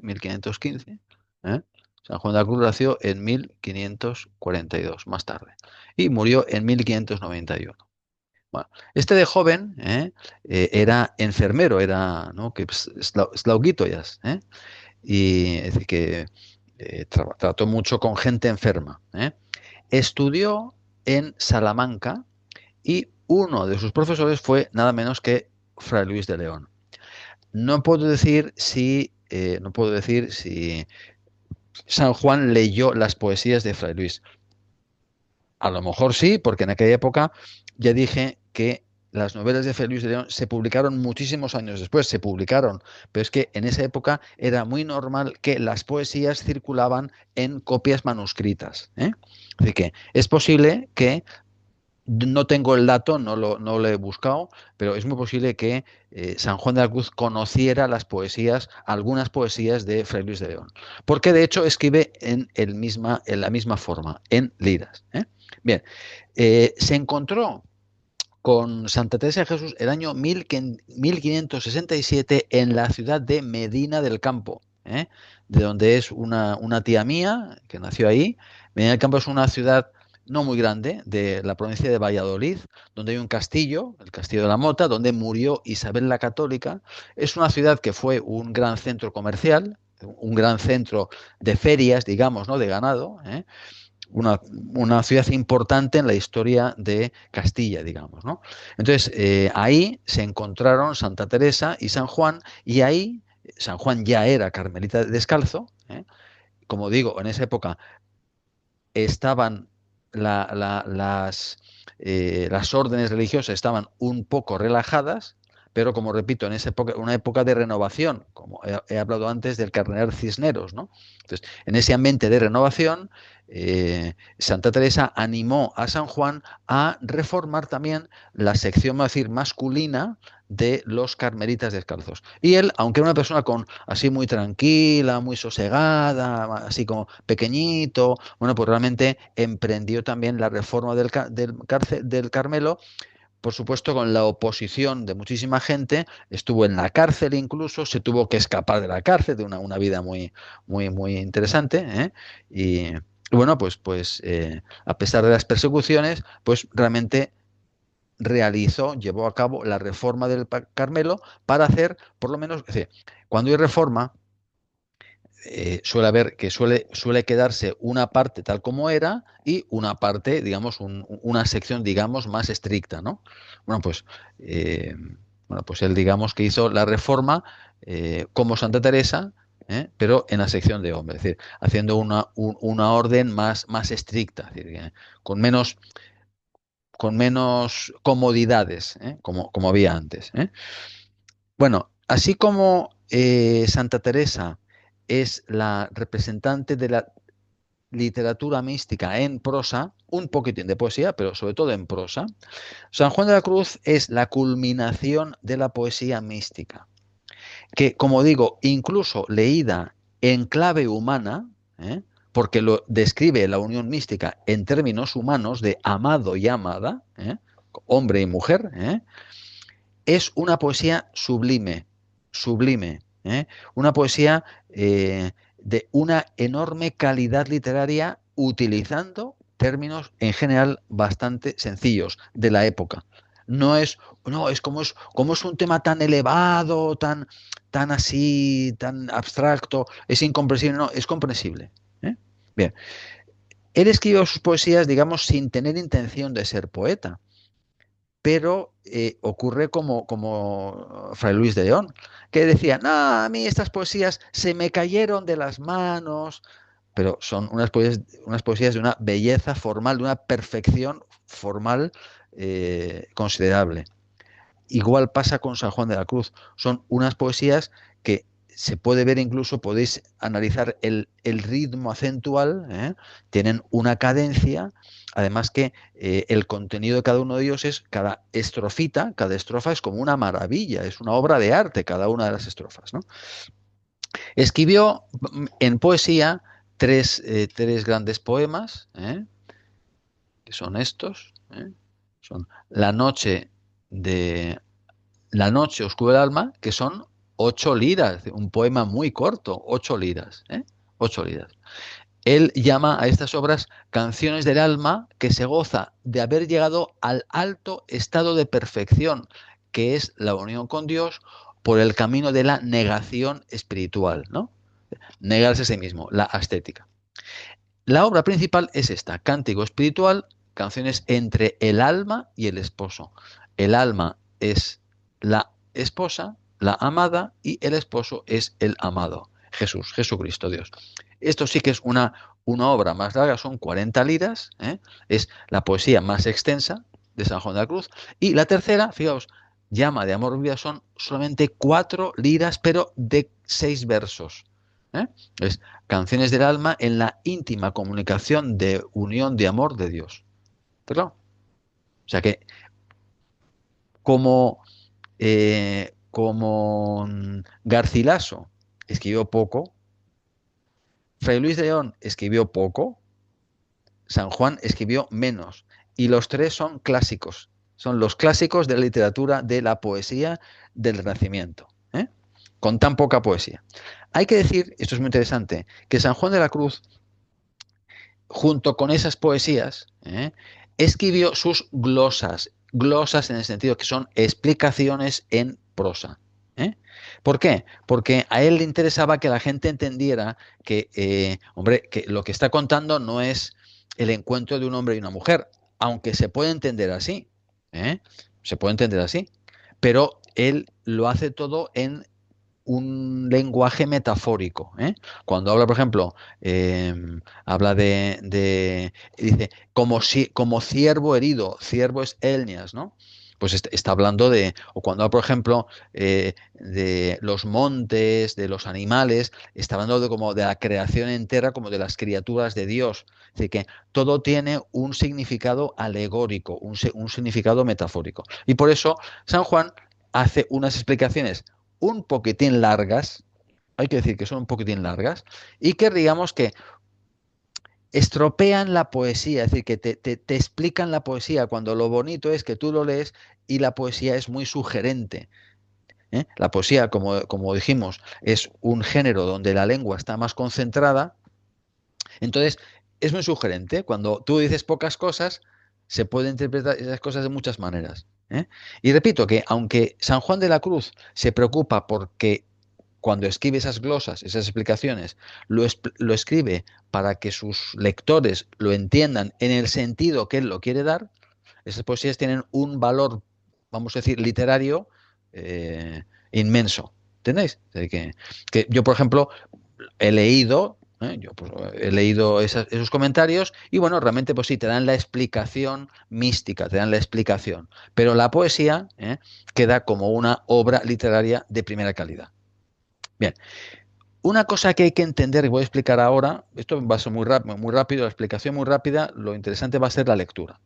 1515. ¿eh? San Juan de la Cruz nació en 1542, más tarde, y murió en 1591. Bueno, este de joven era enfermero, era, ¿no? Que slauguitoyas, y es decir, que trató mucho con gente enferma. Estudió en Salamanca y uno de sus profesores fue nada menos que Fray Luis de León. No puedo decir si San Juan leyó las poesías de Fray Luis. A lo mejor sí, porque en aquella época ya dije que las novelas de Fray Luis de León se publicaron muchísimos años después, se publicaron, pero es que en esa época era muy normal que las poesías circulaban en copias manuscritas. Así que es posible que, no tengo el dato, no lo he buscado, pero es muy posible que San Juan de la Cruz conociera las poesías, algunas poesías de Fray Luis de León, porque de hecho escribe en la misma forma, en liras. Bien, se encontró con Santa Teresa de Jesús el año 1567 en la ciudad de Medina del Campo. ¿eh? De donde es una tía mía, que nació ahí. Medina del Campo es una ciudad no muy grande, de la provincia de Valladolid, donde hay un castillo, el Castillo de la Mota, donde murió Isabel la Católica. Es una ciudad que fue un gran centro comercial, un gran centro de ferias, digamos, ¿no? De ganado, ¿eh? Una ciudad importante en la historia de Castilla, digamos, ¿no? Entonces, ahí se encontraron Santa Teresa y San Juan, y ahí San Juan ya era carmelita descalzo, ¿eh? Como digo, en esa época estaban las órdenes religiosas estaban un poco relajadas, pero como repito, en esa época, una época de renovación, como he hablado antes del cardenal Cisneros, ¿no? Entonces, en ese ambiente de renovación, Santa Teresa animó a San Juan a reformar también la sección, vamos a decir, masculina de los carmelitas descalzos. Y él, aunque era una persona con así muy tranquila, muy sosegada, así como pequeñito, bueno, pues realmente emprendió también la reforma del Carmelo, por supuesto con la oposición de muchísima gente, estuvo en la cárcel incluso, se tuvo que escapar de la cárcel, de una vida muy, muy, muy interesante, ¿eh? Y bueno, a pesar de las persecuciones, pues realmente llevó a cabo la reforma del Carmelo para hacer, por lo menos, es decir, cuando hay reforma, suele haber que suele quedarse una parte tal como era y una parte, digamos, una sección, digamos, más estricta, ¿no? Bueno, pues, eh, bueno, pues él, digamos, que hizo la reforma como Santa Teresa, pero en la sección de hombres, es decir, haciendo una orden más estricta, es decir, con menos comodidades, como había antes, ¿eh? Bueno, así como Santa Teresa es la representante de la literatura mística en prosa, un poquitín de poesía, pero sobre todo en prosa, San Juan de la Cruz es la culminación de la poesía mística, que, como digo, incluso leída en clave humana, porque lo describe la unión mística en términos humanos de amado y amada, hombre y mujer, es una poesía sublime, sublime, una poesía de una enorme calidad literaria utilizando términos en general bastante sencillos de la época. No es como es un tema tan elevado, tan así, tan abstracto, es incomprensible, no, es comprensible. ¿Eh? Bien, él escribió sus poesías, digamos, sin tener intención de ser poeta, pero ocurre como Fray Luis de León, que decía, no, a mí estas poesías se me cayeron de las manos, pero son unas poesías de una belleza formal, de una perfección formal considerable. Igual pasa con San Juan de la Cruz, son unas poesías que se puede ver, incluso podéis analizar el ritmo acentual, tienen una cadencia, además que el contenido de cada uno de ellos es, cada estrofita, cada estrofa es como una maravilla, es una obra de arte cada una de las estrofas, ¿no? Escribió en poesía tres grandes poemas, que son estos, son de La noche oscura del alma, que son 8 liras, un poema muy corto, 8 liras, 8 liras. Él llama a estas obras canciones del alma que se goza de haber llegado al alto estado de perfección, que es la unión con Dios por el camino de la negación espiritual, ¿no? Negarse a sí mismo, la ascética. La obra principal es esta, Cántico espiritual, canciones entre el alma y el esposo. El alma es la esposa, la amada, y el esposo es el amado, Jesús, Jesucristo, Dios. Esto sí que es una obra más larga, son 40 liras, es la poesía más extensa de San Juan de la Cruz. Y la tercera, fijaos, Llama de amor vida, son solamente 4 liras, pero de 6 versos. Es Canciones del alma en la íntima comunicación de unión de amor de Dios. ¿Pero? O sea que como, como Garcilaso escribió poco, Fray Luis de León escribió poco, San Juan escribió menos. Y los tres son clásicos. Son los clásicos de la literatura, de la poesía del Renacimiento. con tan poca poesía. Hay que decir, esto es muy interesante, que San Juan de la Cruz, junto con esas poesías, escribió sus glosas, glosas en el sentido que son explicaciones en prosa. ¿Eh? ¿Por qué? Porque a él le interesaba que la gente entendiera que, hombre, que lo que está contando no es el encuentro de un hombre y una mujer, aunque se puede entender así, ¿eh? Se puede entender así, pero él lo hace todo en un lenguaje metafórico. ¿Eh? Cuando habla, por ejemplo, eh, habla dice, como, si, como ciervo herido, ciervo es Elnias, ¿no? Pues está hablando de, o cuando habla, por ejemplo, de los montes, de los animales, está hablando de como de la creación entera, como de las criaturas de Dios. Es decir, que todo tiene un significado alegórico, un significado metafórico. Y por eso San Juan hace unas explicaciones un poquitín largas, hay que decir que son un poquitín largas, y que digamos que estropean la poesía, es decir, que te explican la poesía cuando lo bonito es que tú lo lees y la poesía es muy sugerente. ¿Eh? La poesía, como dijimos, es un género donde la lengua está más concentrada, entonces es muy sugerente. Cuando tú dices pocas cosas, se puede interpretar esas cosas de muchas maneras. ¿Eh? Y repito que aunque San Juan de la Cruz se preocupa porque cuando escribe esas glosas, esas explicaciones, lo escribe para que sus lectores lo entiendan en el sentido que él lo quiere dar, esas poesías tienen un valor, vamos a decir, literario inmenso. ¿Entendéis? Que yo, por ejemplo, he leído, yo pues, he leído esos comentarios y bueno, realmente pues sí, te dan la explicación mística, te dan la explicación, pero la poesía queda como una obra literaria de primera calidad. Bien, una cosa que hay que entender, y voy a explicar ahora, esto va a ser muy rápido, la explicación muy rápida, lo interesante va a ser la lectura.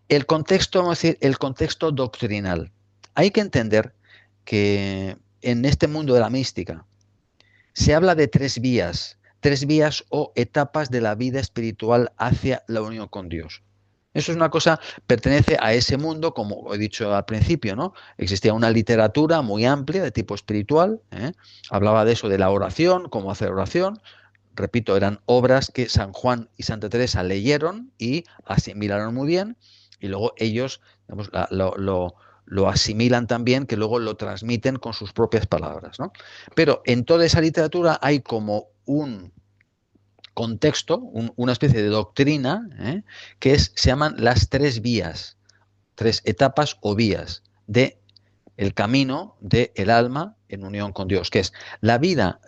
El contexto, vamos a decir, el contexto doctrinal. Hay que entender que en este mundo de la mística se habla de tres vías o etapas de la vida espiritual hacia la unión con Dios. Eso es una cosa, pertenece a ese mundo, como he dicho al principio, ¿no? Existía una literatura muy amplia de tipo espiritual, hablaba de eso, de la oración, cómo hacer oración. Repito, eran obras que San Juan y Santa Teresa leyeron y asimilaron muy bien, y luego ellos, digamos, lo asimilan también, que luego lo transmiten con sus propias palabras, ¿no? Pero en toda esa literatura hay como un contexto, una especie de doctrina, se llaman las tres vías, tres etapas o vías de el camino del alma en unión con Dios, que es la vida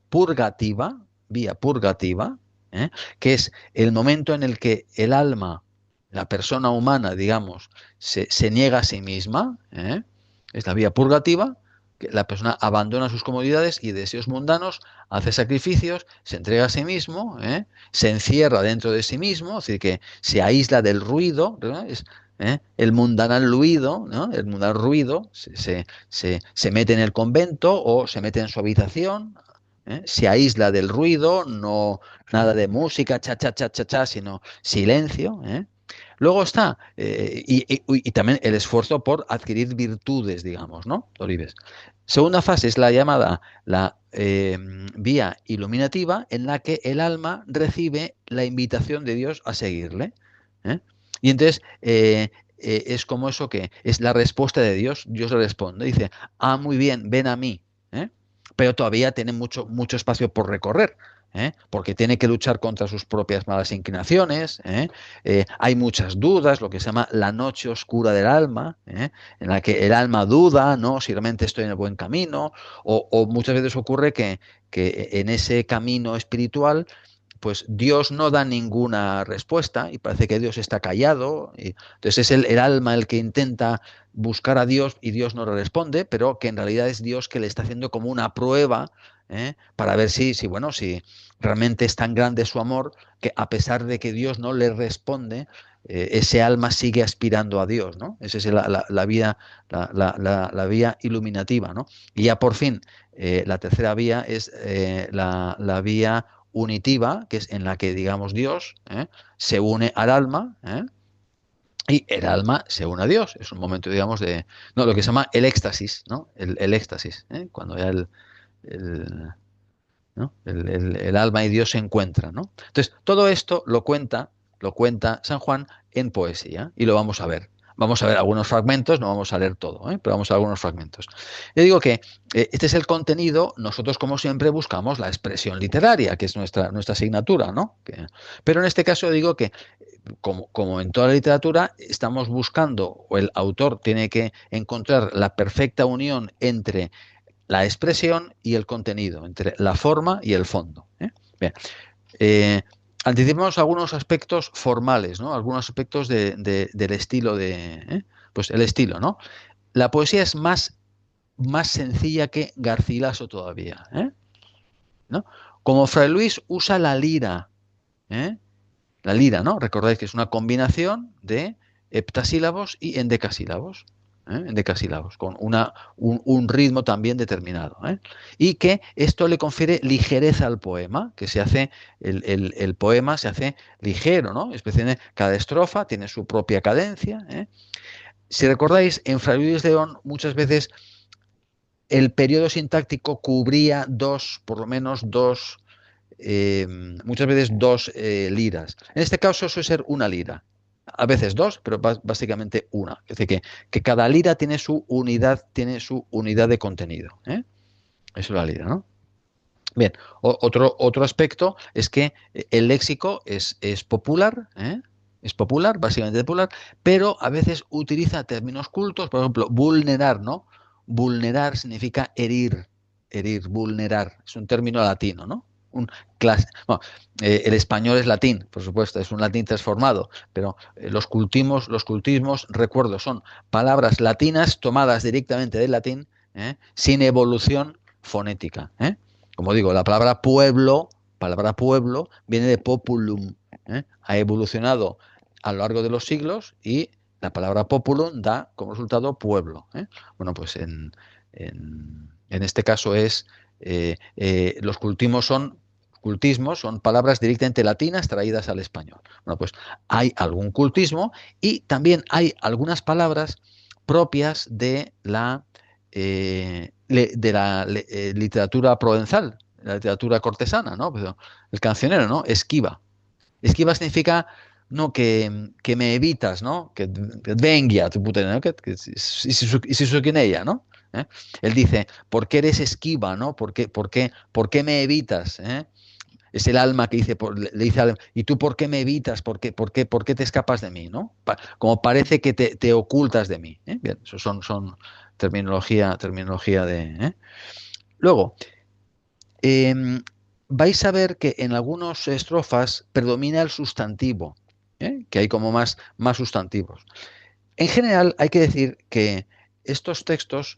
purgativa, vía purgativa, que es el momento en el que el alma, la persona humana, digamos, se niega a sí misma, es la vía purgativa, que la persona abandona sus comodidades y deseos mundanos, hace sacrificios, se entrega a sí mismo, se encierra dentro de sí mismo, es decir, que se aísla del ruido, el mundanal ruido, ¿no? El mundanal ruido se mete en el convento o se mete en su habitación, se aísla del ruido, no nada de música, cha, cha, cha, cha, cha, sino silencio. Luego está, y también el esfuerzo por adquirir virtudes, digamos, ¿no? Olives. Segunda fase es la llamada la vía iluminativa, en la que el alma recibe la invitación de Dios a seguirle. ¿Eh? Y entonces es como eso que es la respuesta de Dios. Dios le responde, dice, muy bien, ven a mí. ¿Eh? Pero todavía tiene mucho espacio por recorrer. Porque tiene que luchar contra sus propias malas inclinaciones, hay muchas dudas, lo que se llama la noche oscura del alma, en la que el alma duda, ¿no? Si realmente estoy en el buen camino, o muchas veces ocurre que en ese camino espiritual pues Dios no da ninguna respuesta y parece que Dios está callado. Entonces es el alma el que intenta buscar a Dios y Dios no le responde, pero que en realidad es Dios que le está haciendo como una prueba para ver bueno, si realmente es tan grande su amor que a pesar de que Dios no le responde, ese alma sigue aspirando a Dios, ¿no? Esa es la vía, la vía iluminativa, ¿no? Y ya por fin, la tercera vía es la vía unitiva, que es en la que, digamos, Dios se une al alma y el alma se une a Dios. Es un momento, digamos, de, no, lo que se llama el éxtasis, ¿no? El éxtasis, ¿eh? Cuando ya el, ¿no? El alma y Dios se encuentran, ¿no? Entonces, todo esto lo cuenta San Juan en poesía y lo vamos a ver. Vamos a ver algunos fragmentos, no vamos a leer todo, ¿eh? Pero vamos a ver algunos fragmentos. Yo digo que este es el contenido, nosotros como siempre buscamos la expresión literaria, que es nuestra asignatura, ¿no? Pero en este caso digo que, como en toda la literatura, estamos buscando, o el autor tiene que encontrar la perfecta unión entre la expresión y el contenido, entre la forma y el fondo, ¿eh? Bien, eh, anticipamos algunos aspectos formales, ¿no? Algunos aspectos del estilo pues el estilo, ¿no? La poesía es más sencilla que Garcilaso todavía, ¿eh? ¿No? Como Fray Luis usa la lira, ¿eh? La lira, ¿no? Recordáis que es una combinación de heptasílabos y endecasílabos. Endecasílabos, con un ritmo también determinado. Y que esto le confiere ligereza al poema, que se hace, el poema se hace ligero, ¿no? Especialmente cada estrofa tiene su propia cadencia. Si recordáis, en Fray Luis de León muchas veces el periodo sintáctico cubría por lo menos eh, muchas veces dos liras. En este caso suele ser una lira. A veces dos, pero básicamente una. Es decir, que cada lira tiene su unidad de contenido, ¿eh? Eso es la lira, ¿no? Bien, otro aspecto es que el léxico es popular, ¿eh? Es popular, básicamente popular, pero a veces utiliza términos cultos, por ejemplo, vulnerar, ¿no? Vulnerar significa herir, vulnerar, es un término latino, ¿no? Bueno, el español es latín, por supuesto, es un latín transformado, pero los cultismos, recuerdo, son palabras latinas tomadas directamente del latín, sin evolución fonética, ¿eh? Como digo, la palabra pueblo viene de populum, ¿eh? Ha evolucionado a lo largo de los siglos y la palabra populum da como resultado pueblo, ¿eh? Bueno, pues en este caso los cultismos son palabras directamente latinas traídas al español. Bueno, pues hay algún cultismo y también hay algunas palabras propias de la literatura provenzal, la literatura cortesana, ¿no? Pero el cancionero, ¿no? Esquiva. Esquiva significa no que me evitas, ¿no? Que vengia, tu puta, ¿no? Y si quien ella, ¿no? ¿Eh? Él dice, ¿por qué eres esquiva, ¿no? ¿Por qué me evitas? ¿Eh? Es el alma que dice, le dice al alma, ¿y tú por qué me evitas? ¿Por qué te escapas de mí? ¿No? Como parece que te ocultas de mí. ¿Eh? Bien, eso son terminología de... Luego, eh, vais a ver que en algunas estrofas predomina el sustantivo, que hay como más sustantivos. En general, hay que decir que estos textos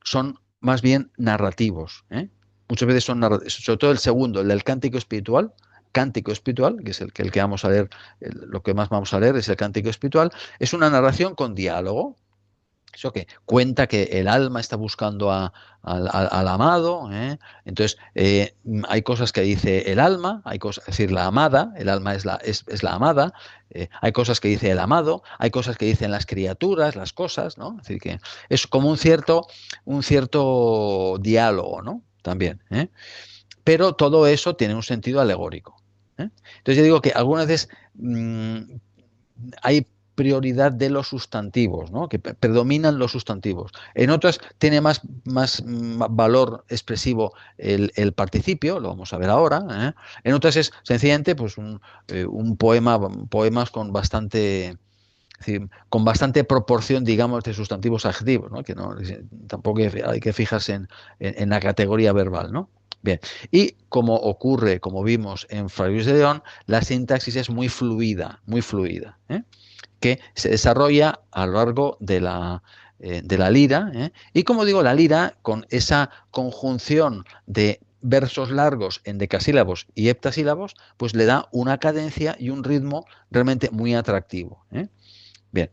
son más bien narrativos, ¿eh? Muchas veces son narrativos, sobre todo el segundo, el del cántico espiritual, que es el que vamos a leer, lo que más vamos a leer es el cántico espiritual, es una narración con diálogo. Eso que cuenta que el alma está buscando al amado, ¿eh? Entonces, hay cosas que dice el alma, hay cosas, es decir, la amada, el alma es la amada, hay cosas que dice el amado, hay cosas que dicen las criaturas, las cosas, ¿no? Es decir, que es como un cierto diálogo, ¿no? También, ¿eh? Pero todo eso tiene un sentido alegórico, ¿eh? Entonces, yo digo que algunas veces hay prioridad de los sustantivos, ¿no? Que predominan los sustantivos. En otras tiene más valor expresivo el participio, lo vamos a ver ahora, ¿eh? En otras es sencillamente pues, un poemas es decir, con bastante proporción, digamos, de sustantivos adjetivos, ¿no? Que tampoco hay que fijarse en la categoría verbal, ¿no? Bien, y como vimos en Fray Luis de León, la sintaxis es muy fluida, ¿eh? Que se desarrolla a lo largo de la lira, ¿eh? Y como digo, la lira, con esa conjunción de versos largos en decasílabos y heptasílabos, pues le da una cadencia y un ritmo realmente muy atractivo, ¿eh? Bien,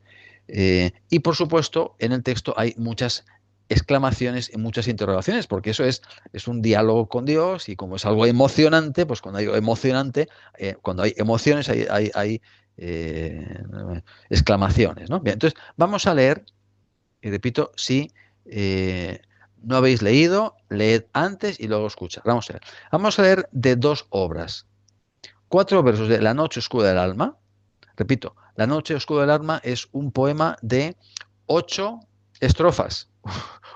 y por supuesto, en el texto hay muchas exclamaciones y muchas interrogaciones, porque eso es un diálogo con Dios y como es algo emocionante, pues cuando hay emocionante, cuando hay emociones, hay eh, exclamaciones, ¿no? Bien, entonces vamos a leer, y repito, si no habéis leído, leed antes y luego escuchad. Vamos a ver. Vamos a leer de dos obras. 4 versos de La noche oscura del alma. Repito, La noche oscura del alma es un poema de 8 estrofas.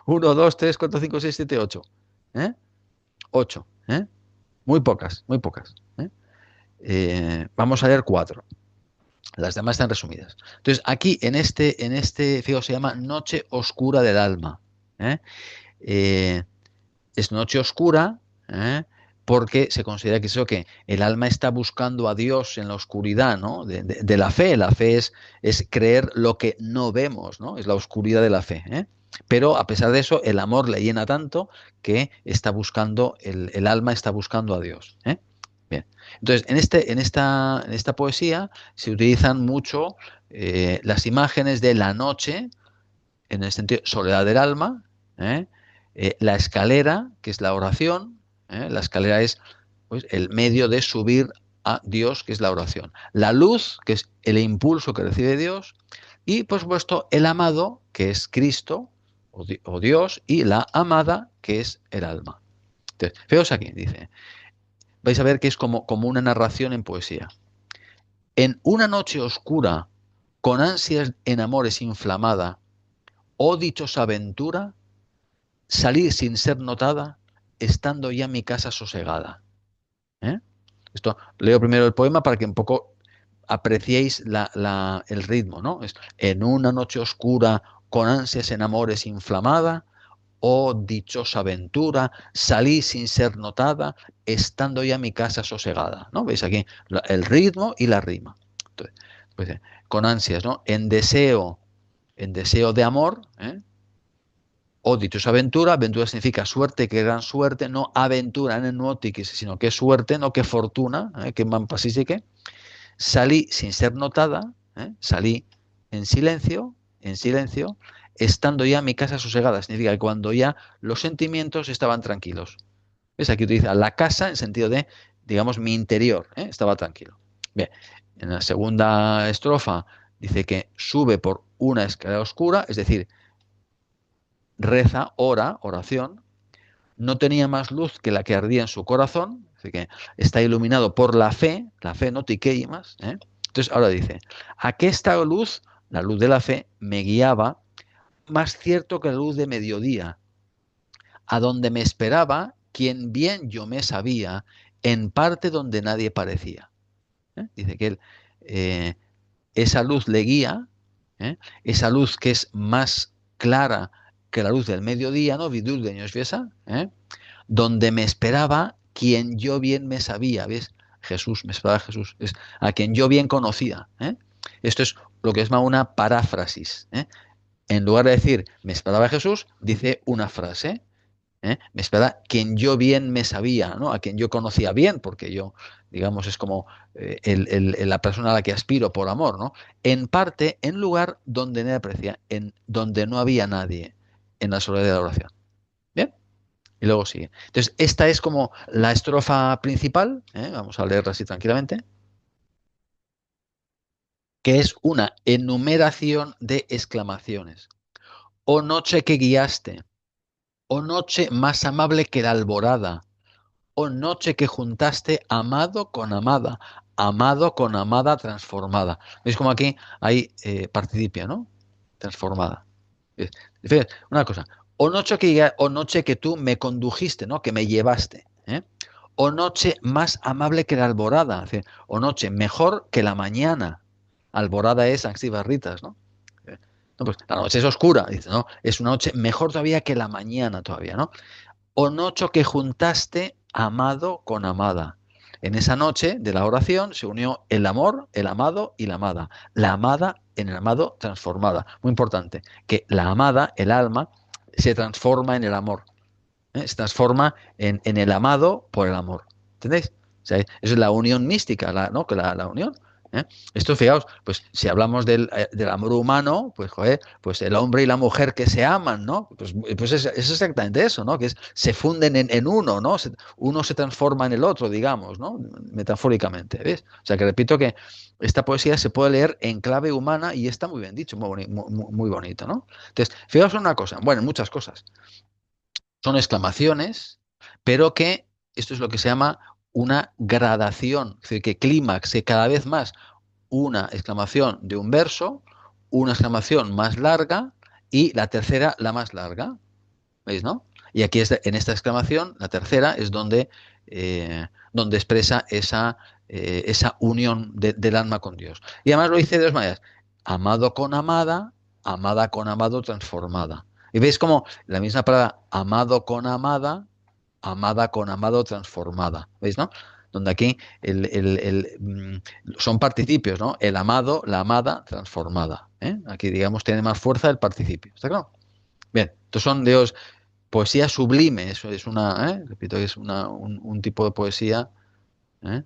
1, 2, 3, 4, 5, 6, 7, 8. ¿Eh? 8. ¿Eh? Muy pocas, muy pocas. ¿Eh? Vamos a leer 4. Las demás están resumidas. Entonces, aquí en este fijo se llama Noche oscura del alma. ¿Eh? Eh, es noche oscura, ¿eh? Porque se considera que eso, que el alma está buscando a Dios en la oscuridad, ¿no? De la fe. La fe es creer lo que no vemos, ¿no? Es la oscuridad de la fe, ¿eh? Pero a pesar de eso, el amor le llena tanto que está buscando, el alma está buscando a Dios, ¿eh? Bien. Entonces, en esta poesía se utilizan mucho las imágenes de la noche, en el sentido soledad del alma, ¿eh? La escalera, que es la oración, ¿eh? La escalera es, pues, el medio de subir a Dios, que es la oración. La luz, que es el impulso que recibe Dios, y por supuesto el amado, que es Cristo o Dios, y la amada, que es el alma. Entonces, veos aquí, dice, vais a ver que es como una narración en poesía. En una noche oscura, con ansias en amores inflamada, oh dichosa aventura, salir sin ser notada, estando ya mi casa sosegada. ¿Eh? Esto, leo primero el poema para que un poco apreciéis el ritmo, ¿no? En una noche oscura, con ansias en amores inflamada, oh dichosa aventura, salí sin ser notada, estando ya mi casa sosegada, ¿no? ¿Veis aquí el ritmo y la rima? Entonces, pues, con ansias, ¿no? En deseo de amor, ¿eh? O dichosa aventura, aventura significa suerte, que gran suerte, no aventura en el nuotiquis, sino que suerte, no que fortuna, que mampasisique. Salí sin ser notada, salí en silencio, estando ya en mi casa sosegada. Significa que cuando ya los sentimientos estaban tranquilos. ¿Ves? Aquí utiliza la casa en sentido de, digamos, mi interior, estaba tranquilo. Bien, en la segunda estrofa dice que sube por una escalera oscura, es decir, reza, ora, oración, no tenía más luz que la que ardía en su corazón, así que está iluminado por la fe no tiquei más. Entonces ahora dice, aquesta luz, la luz de la fe, me guiaba más cierto que la luz de mediodía, a donde me esperaba quien bien yo me sabía, en parte donde nadie parecía. Dice que él, esa luz le guía, ¿eh? Esa luz que es más clara que la luz del mediodía, ¿no? Vidul de Ñosviesa, donde me esperaba quien yo bien me sabía, ¿ves? Jesús, me esperaba Jesús, es a quien yo bien conocía. Esto es lo que es más una paráfrasis. En lugar de decir me esperaba Jesús, dice una frase. Me esperaba quien yo bien me sabía, ¿no? A quien yo conocía bien, porque yo, digamos, es como la persona a la que aspiro por amor, ¿no? En parte, en lugar donde nadie aprecia, en donde no había nadie, en la soledad de la oración. ¿Bien? Y luego sigue. Entonces, esta es como la estrofa principal, vamos a leerla así tranquilamente, que es una enumeración de exclamaciones. Oh noche que guiaste, oh noche más amable que la alborada, oh noche que juntaste amado con amada transformada. ¿Veis como aquí hay participio, ¿no? Transformada. Una cosa, o noche que tú me condujiste, ¿no? Que me llevaste, ¿eh? O noche más amable que la alborada, es decir, o noche mejor que la mañana. Alborada es Barritas, ¿no? No, pues la noche es oscura, dice, ¿no? Es una noche mejor todavía que la mañana todavía, ¿no? O noche que juntaste amado con amada. En esa noche de la oración se unió el amor, el amado y la amada. La amada en el amado transformada. Muy importante, que la amada, el alma, se transforma en el amor. Se transforma en el amado por el amor. ¿Entendéis? O sea, eso es la unión mística, ¿no? Que la unión. ¿eh? Esto, fijaos, pues si hablamos del amor humano, pues joder, pues el hombre y la mujer que se aman, ¿no? Pues es exactamente eso, ¿no? Que se funden en uno, ¿no? Uno se transforma en el otro, digamos, ¿no? Metafóricamente, ¿ves? O sea que repito que esta poesía se puede leer en clave humana y está muy bien dicho, muy bonito, ¿no? Entonces, fijaos en una cosa, bueno, en muchas cosas. Son exclamaciones, pero que esto es lo que se llama una gradación, es decir, que clímax, que cada vez más una exclamación de un verso, una exclamación más larga y la tercera la más larga. ¿Veis, no? Y aquí en esta exclamación, la tercera es donde expresa esa unión del alma con Dios. Y además lo dice de dos maneras. Amado con amada, amada con amado transformada. Y veis como la misma palabra amado con amada, amada con amado transformada. ¿Veis, no? Donde aquí son participios, ¿no? El amado, la amada transformada. ¿Eh? Aquí, digamos, tiene más fuerza el participio. ¿Está claro? Bien, estos son Dios, poesía sublime, eso es repito, es un tipo de poesía. ¿Eh?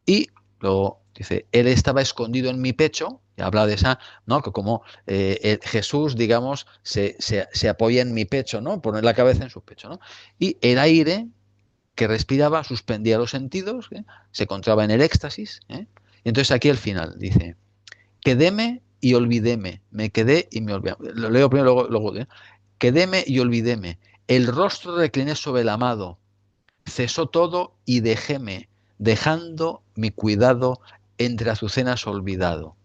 Y luego dice, él estaba escondido en mi pecho, y habla de esa, ¿no? Que como Jesús, digamos, se apoya en mi pecho, ¿no? Poner la cabeza en su pecho, ¿no? Y el aire que respiraba suspendía los sentidos, ¿eh? Se encontraba en el éxtasis, ¿eh? Y entonces aquí al final dice, quedéme y olvidéme, me quedé y me olvidé. Lo leo primero, luego ¿eh? Quedéme y olvidéme, el rostro recliné sobre el amado, cesó todo y dejéme, dejando mi cuidado entre azucenas olvidado.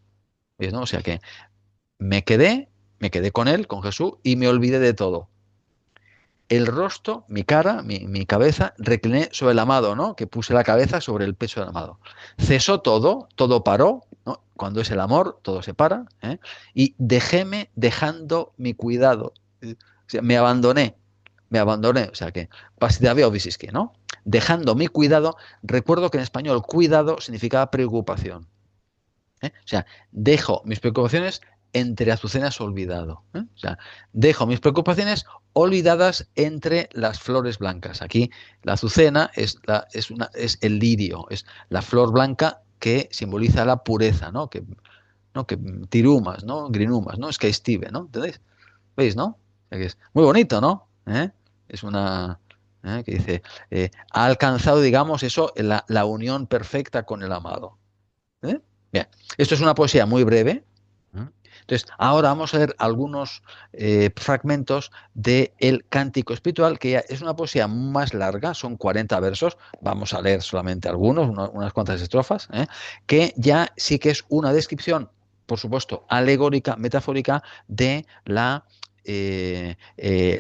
¿Ves, no? O sea que me quedé con él, con Jesús, y me olvidé de todo. El rostro, mi cara, mi cabeza, recliné sobre el amado, ¿no? Que puse la cabeza sobre el pecho del amado. Cesó todo, todo paró, ¿no? Cuando es el amor, todo se para, ¿eh? Y dejéme dejando mi cuidado. O sea, me abandoné, o sea que, pasidavia o visisque, ¿no? Dejando mi cuidado, recuerdo que en español cuidado significaba preocupación. ¿Eh? O sea, dejo mis preocupaciones entre azucenas olvidado. ¿Eh? O sea, dejo mis preocupaciones olvidadas entre las flores blancas. Aquí la azucena es el lirio, es la flor blanca que simboliza la pureza, ¿no? Que tirumas, ¿no? Grinumas, ¿no? Es que estive, ¿no? ¿Entendéis? ¿Veis, no? O sea, que es muy bonito, ¿no? ¿Eh? Es una que dice, ha alcanzado, digamos, eso, la unión perfecta con el amado. ¿Eh? Bien, esto es una poesía muy breve. Entonces, ahora vamos a ver algunos fragmentos del Cántico Espiritual, que ya es una poesía más larga, son 40 versos, vamos a leer solamente algunos, unas cuantas estrofas, que ya sí que es una descripción, por supuesto, alegórica, metafórica, de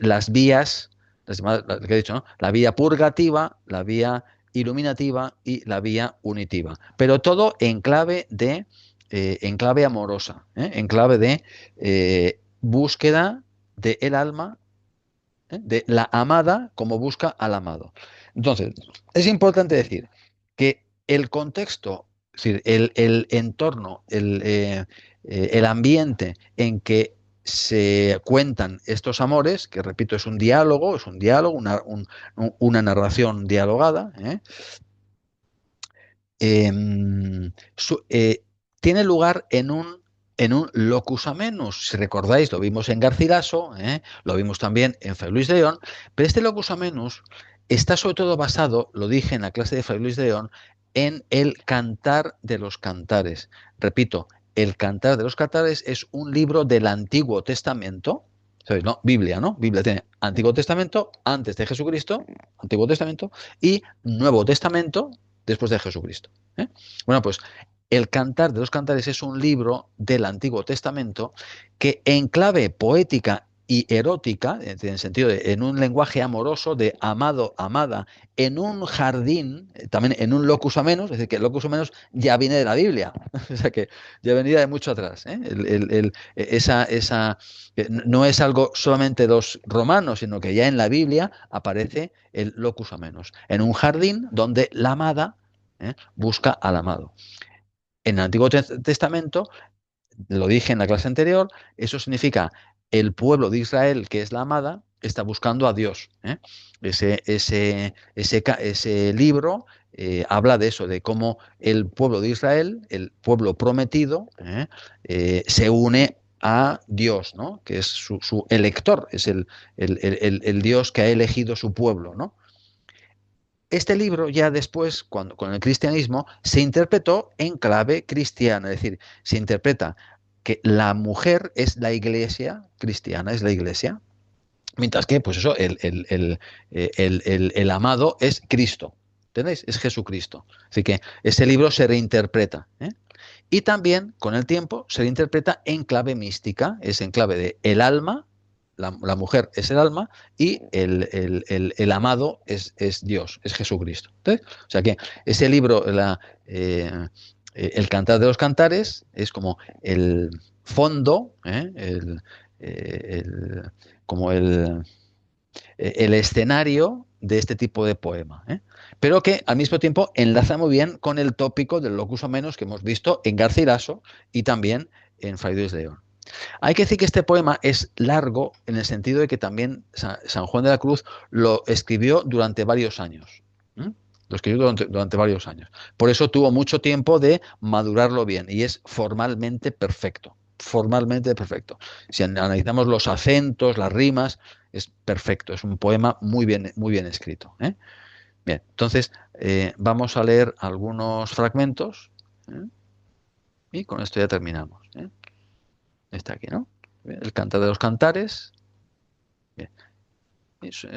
las vías, que he dicho, ¿no? La vía purgativa, la vía iluminativa y la vía unitiva. Pero todo en clave amorosa, en clave de búsqueda del alma, de la amada como busca al amado. Entonces, es importante decir que el contexto, es decir, el entorno, el ambiente en que se cuentan estos amores, que repito, es un diálogo, una narración dialogada, su- tiene lugar en un locus amenus. Si recordáis, lo vimos en Garcilaso, lo vimos también en Fray Luis de León, pero este locus amenus está sobre todo basado, lo dije en la clase de Fray Luis de León, en el Cantar de los Cantares. Repito, el Cantar de los Cantares es un libro del Antiguo Testamento. ¿Sabéis, no? Biblia, ¿no? Biblia tiene Antiguo Testamento antes de Jesucristo, Antiguo Testamento, y Nuevo Testamento después de Jesucristo. ¿Eh? Bueno, pues el Cantar de los Cantares es un libro del Antiguo Testamento que en clave poética y erótica, en el sentido en un lenguaje amoroso de amado, amada, en un jardín, también en un locus amenus, es decir, que el locus amenus ya viene de la Biblia, o sea que ya venía de mucho atrás. ¿Eh? No es algo solamente de los romanos, sino que ya en la Biblia aparece el locus amenus, en un jardín donde la amada busca al amado. En el Antiguo Testamento, lo dije en la clase anterior, eso significa el pueblo de Israel, que es la amada, está buscando a Dios. Ese libro habla de eso, de cómo el pueblo de Israel, el pueblo prometido, se une a Dios, ¿no? Que es su elector, es el Dios que ha elegido su pueblo, ¿no? Este libro ya después, cuando, con el cristianismo, se interpretó en clave cristiana, es decir, se interpreta que la mujer es la iglesia cristiana, es la iglesia, mientras que, pues eso, el amado es Cristo, ¿entendéis? Es Jesucristo. Así que ese libro se reinterpreta, ¿eh? Y también, con el tiempo, se reinterpreta en clave mística, es en clave de el alma, la mujer es el alma, y el amado es Dios, es Jesucristo. ¿Entonces? O sea que ese libro, el Cantar de los Cantares, es como el fondo, como el escenario de este tipo de poema, ¿eh? Pero que al mismo tiempo enlaza muy bien con el tópico del locus o menos que hemos visto en Garcilaso y también en Fray Luis de León. Hay que decir que este poema es largo en el sentido de que también San Juan de la Cruz lo escribió durante varios años. ¿Mm? Lo escribió durante varios años. Por eso tuvo mucho tiempo de madurarlo bien y es formalmente perfecto. Formalmente perfecto. Si analizamos los acentos, las rimas, es perfecto. Es un poema muy bien escrito, ¿eh? Bien, entonces vamos a leer algunos fragmentos, ¿eh? Y con esto ya terminamos, ¿eh? Está aquí, ¿no? El Cantar de los Cantares. Bien.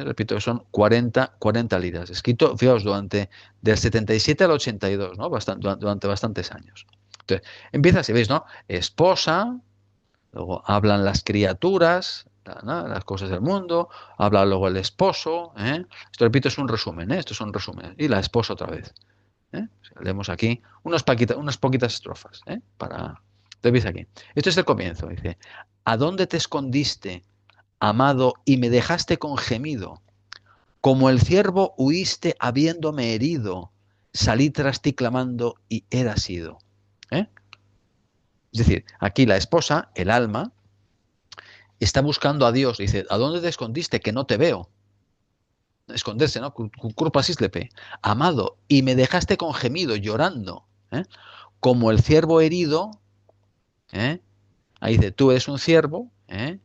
Repito, son 40 liras. Escrito, fijaos, del 77 al 82, ¿no? Durante bastantes años. Entonces, empieza así, ¿veis, no? Esposa, luego hablan las criaturas, ¿no? Las cosas del mundo, habla luego el esposo, ¿eh? Esto, repito, es un resumen, ¿eh? Esto es un resumen. Y la esposa otra vez, ¿eh? O sea, leemos aquí unas poquitas estrofas, ¿eh? Entonces, aquí. Esto es el comienzo, dice, ¿a dónde te escondiste, amado, y me dejaste con gemido? Como el ciervo huiste habiéndome herido, salí tras ti clamando y era sido. ¿Eh? Es decir, aquí la esposa, el alma, está buscando a Dios. Dice, ¿a dónde te escondiste? Que no te veo. Esconderse, ¿no? Curpa síslepe. Amado, y me dejaste con gemido, llorando. ¿Eh? Como el ciervo herido, ¿eh? Ahí dice, tú eres un ciervo, ¿eh?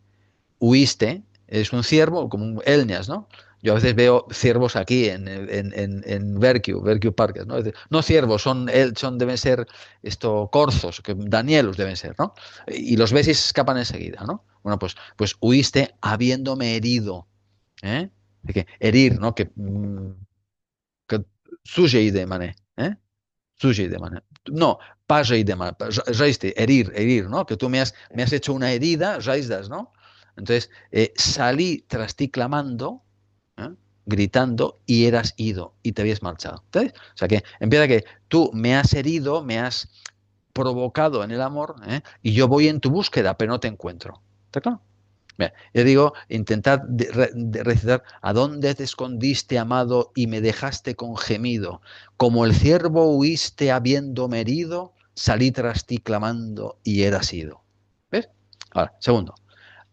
Huiste, es un ciervo, como un Elnias, ¿no? Yo a veces veo ciervos aquí en Verkiu Parques, ¿no? Es decir, no ciervos, deben ser corzos, que Danielus deben ser, ¿no? Y los ves y se escapan enseguida, ¿no? Bueno, pues huiste habiéndome herido, ¿eh? De que herir, ¿no? Que suje de mané, ¿eh? Suje de mané. No, paje de mané, herir, ¿no? Que tú me has hecho una herida, raizdas, ¿no? Entonces, salí tras ti clamando, ¿eh? Gritando, y eras ido, y te habías marchado. ¿Entonces? O sea que empieza que tú me has herido, me has provocado en el amor, ¿eh? Y yo voy en tu búsqueda, pero no te encuentro. ¿Está claro? Bien, yo digo, intentad de recitar, ¿a dónde te escondiste, amado, y me dejaste con gemido? Como el ciervo huiste habiéndome herido, salí tras ti clamando y eras ido. ¿Ves? Ahora, segundo.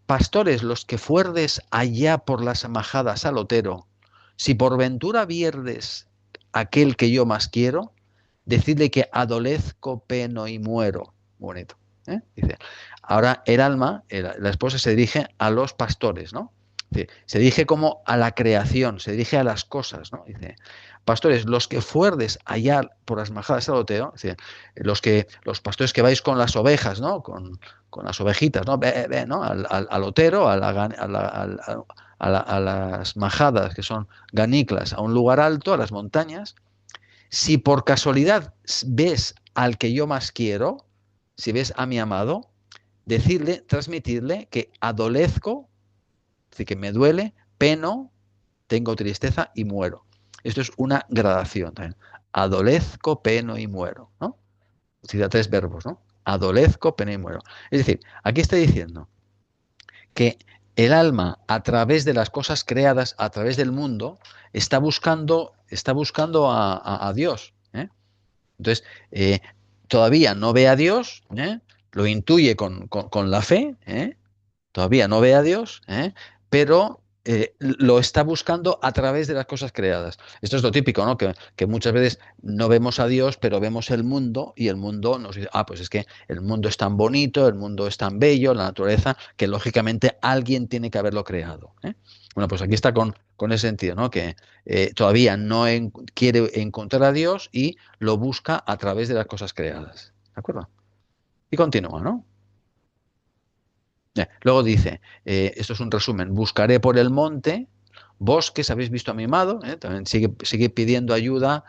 Pastores, los que fuerdes allá por las majadas al otero, si por ventura vierdes aquel que yo más quiero, decidle que adolezco, peno y muero. Bonito. ¿Eh? Dice, ahora el alma, la esposa se dirige a los pastores, ¿no? Dice, se dirige como a la creación, se dirige a las cosas, ¿no? Dice, pastores, los que fuerdes allá por las majadas al otero, dice, los pastores que vais con las ovejas, ¿no? Con las ovejitas, ¿no? Ve, ¿no? Al otero, a las majadas que son ganiclas, a un lugar alto, a las montañas. Si por casualidad ves al que yo más quiero, si ves a mi amado, decirle, transmitirle que adolezco, es decir, que me duele, peno, tengo tristeza y muero. Esto es una gradación también. Adolezco, peno y muero, ¿no? Cita tres verbos, ¿no? Adolezco, peno y muero. Es decir, aquí está diciendo que el alma, a través de las cosas creadas, a través del mundo, está buscando a Dios, ¿eh? Entonces, todavía no ve a Dios, ¿eh? Lo intuye con la fe, ¿eh? Todavía no ve a Dios, ¿eh? Pero lo está buscando a través de las cosas creadas. Esto es lo típico, ¿no? Que muchas veces no vemos a Dios, pero vemos el mundo y el mundo nos dice, pues es que el mundo es tan bonito, el mundo es tan bello, la naturaleza, que lógicamente alguien tiene que haberlo creado, ¿eh? Bueno, pues aquí está con ese sentido, ¿no? Que todavía no quiere encontrar a Dios y lo busca a través de las cosas creadas. ¿De acuerdo? Y continúa, ¿no? Luego dice, esto es un resumen, buscaré por el monte, bosques, habéis visto a mi amado, también sigue pidiendo ayuda.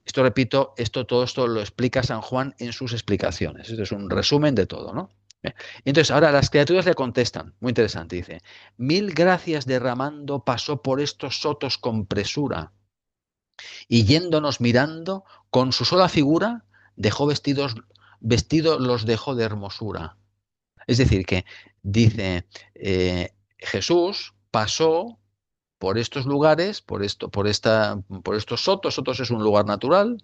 Esto repito, todo esto lo explica San Juan en sus explicaciones. Esto es un resumen de todo, ¿no? Entonces, ahora las criaturas le contestan, muy interesante, dice, mil gracias derramando pasó por estos sotos con presura y yéndonos mirando, con su sola figura, dejó vestidos los dejó de hermosura. Es decir, que dice, Jesús pasó por estos lugares, por estos sotos. Sotos es un lugar natural,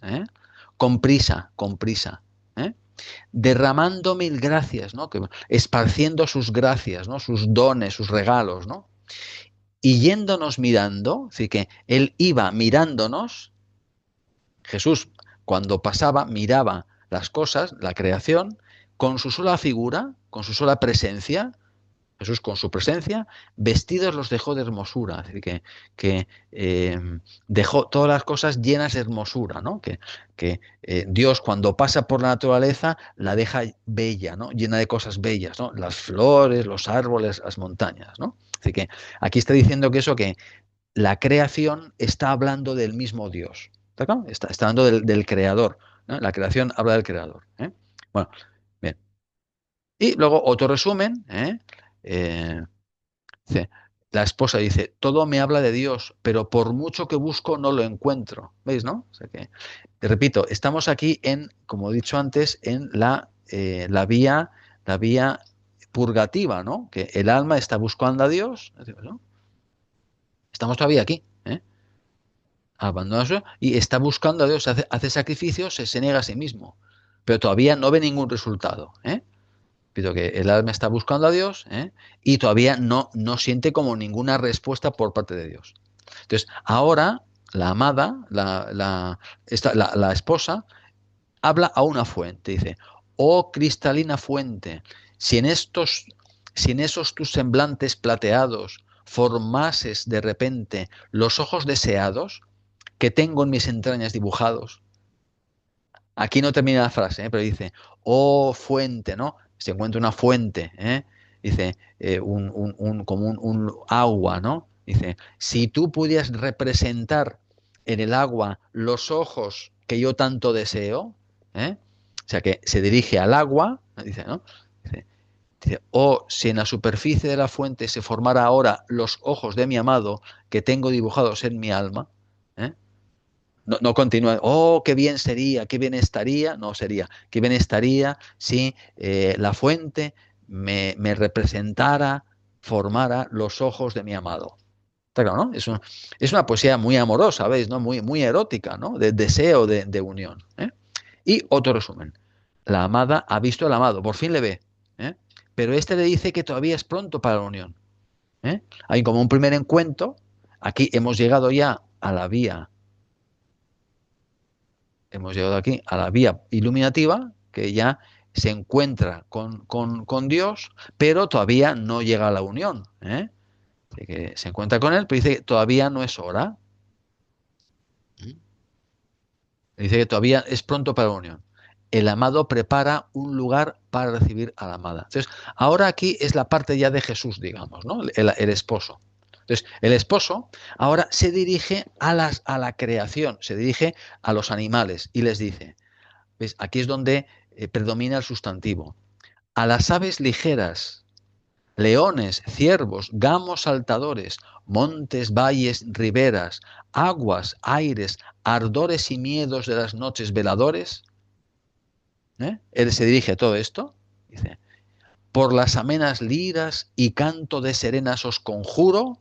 con prisa, con prisa, ¿eh? Derramando mil gracias, ¿no? Esparciendo sus gracias, ¿no? Sus dones, sus regalos, ¿no? Y yéndonos mirando, así que él iba mirándonos. Jesús, cuando pasaba, miraba las cosas, la creación, con su sola figura, con su sola presencia. Jesús con su presencia, vestidos los dejó de hermosura, es decir, que dejó todas las cosas llenas de hermosura, ¿no? Que Dios cuando pasa por la naturaleza la deja bella, ¿no? Llena de cosas bellas, ¿no? Las flores, los árboles, las montañas, ¿no? Así que aquí está diciendo que la creación está hablando del mismo Dios, ¿está claro? Está hablando del Creador, ¿no? La creación habla del Creador, ¿eh? Bueno, bien. Y luego otro resumen, ¿eh? Eh, Dice, la esposa dice, todo me habla de Dios, pero por mucho que busco no lo encuentro. ¿Veis, no? O sea que, te repito, estamos aquí como he dicho antes, en la vía purgativa, ¿no? Que el alma está buscando a Dios, ¿no? Estamos todavía aquí, ¿eh? Abandona eso y está buscando a Dios, hace sacrificios, se niega a sí mismo, pero todavía no ve ningún resultado, ¿eh? Pido que el alma está buscando a Dios, ¿eh? Y todavía no siente como ninguna respuesta por parte de Dios. Entonces, ahora la amada, la esposa, habla a una fuente. Dice, oh cristalina fuente, si en, estos, si en esos tus semblantes plateados formases de repente los ojos deseados que tengo en mis entrañas dibujados. Aquí no termina la frase, pero dice, oh fuente, ¿no? Se encuentra una fuente, dice, como un agua, ¿no? Dice, si tú pudieras representar en el agua los ojos que yo tanto deseo, o sea que se dirige al agua, dice, ¿no? Dice, o si en la superficie de la fuente se formara ahora los ojos de mi amado que tengo dibujados en mi alma, ¿eh? No continúa, oh, qué bien sería, qué bien estaría, no sería, qué bien estaría si la fuente me representara, formara los ojos de mi amado. Está claro, ¿no? Es una poesía muy amorosa, ¿veis? ¿No? Muy erótica, ¿no? De deseo de unión, ¿eh? Y otro resumen. La amada ha visto al amado, por fin le ve, ¿eh? Pero este le dice que todavía es pronto para la unión, ¿eh? Hay como un primer encuentro, aquí hemos llegado ya a la vía. Hemos llegado aquí a la vía iluminativa, que ya se encuentra con Dios, pero todavía no llega a la unión, ¿eh? Así que se encuentra con Él, pero dice que todavía no es hora. Dice que todavía es pronto para la unión. El amado prepara un lugar para recibir a la amada. Entonces, ahora aquí es la parte ya de Jesús, digamos, ¿no? El esposo. Entonces, el esposo ahora se dirige a la creación, se dirige a los animales y les dice, ¿ves? Aquí es donde predomina el sustantivo. A las aves ligeras, leones, ciervos, gamos saltadores, montes, valles, riberas, aguas, aires, ardores y miedos de las noches veladores. Él se dirige a todo esto. Dice, por las amenas liras y canto de serenas os conjuro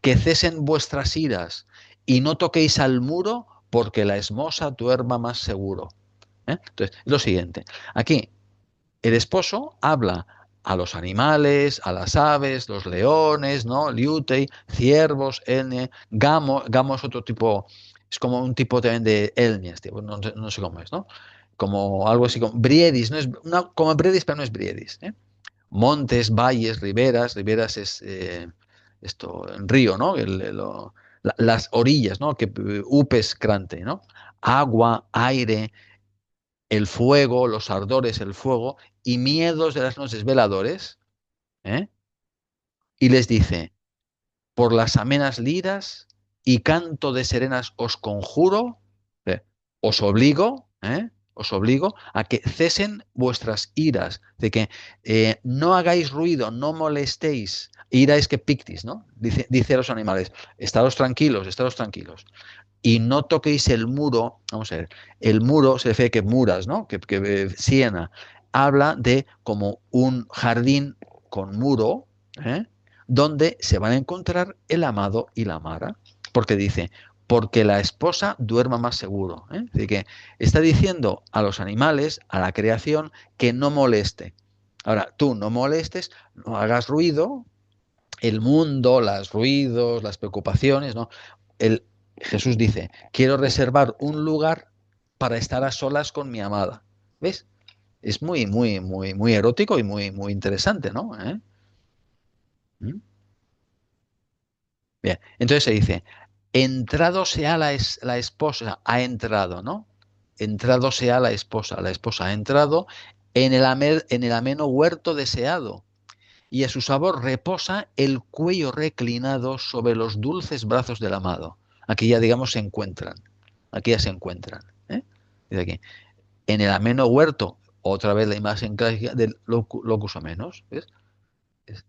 que cesen vuestras iras y no toquéis al muro porque la esmosa duerma más seguro. Entonces, lo siguiente. Aquí, el esposo habla a los animales, a las aves, los leones, ¿no? Liutei, ciervos, elne, gamo, gamo es otro tipo, es como un tipo también de elnias, tío, no sé cómo es, ¿no? Como algo así como briedis, no es como briedis, pero no es briedis, ¿eh? Montes, valles, riberas, riberas es esto, en río, ¿no? Las orillas, ¿no? Que upes crante, ¿no? Agua, aire, el fuego, los ardores, el fuego, y miedos de las noches veladores, ¿eh? Y les dice, por las amenas liras y canto de serenas os conjuro, ¿eh? Os obligo, ¿eh? Os obligo a que cesen vuestras iras, de que no hagáis ruido, no molestéis. Ira es que pictis, ¿no? Dice a los animales, estados tranquilos. Y no toquéis el muro, vamos a ver, el muro se refiere que muras, ¿no? Siena habla de como un jardín con muro, ¿eh? Donde se van a encontrar el amado y la amada, porque dice, porque la esposa duerma más seguro, ¿eh? Así que está diciendo a los animales, a la creación, que no moleste. Ahora, tú no molestes, no hagas ruido, el mundo, los ruidos, las preocupaciones, ¿no? El, Jesús dice, quiero reservar un lugar para estar a solas con mi amada. ¿Ves? Es muy erótico y muy interesante, ¿no? ¿Eh? ¿Mm? Bien, entonces se dice, entrado sea la esposa, ha entrado, ¿no? Entrado sea la esposa ha entrado en el ameno huerto deseado, y a su sabor reposa el cuello reclinado sobre los dulces brazos del amado. Aquí ya, digamos, se encuentran. Aquí ya se encuentran. ¿Eh? Dice aquí, en el ameno huerto, otra vez la imagen clásica del locus amenus, ¿ves? Es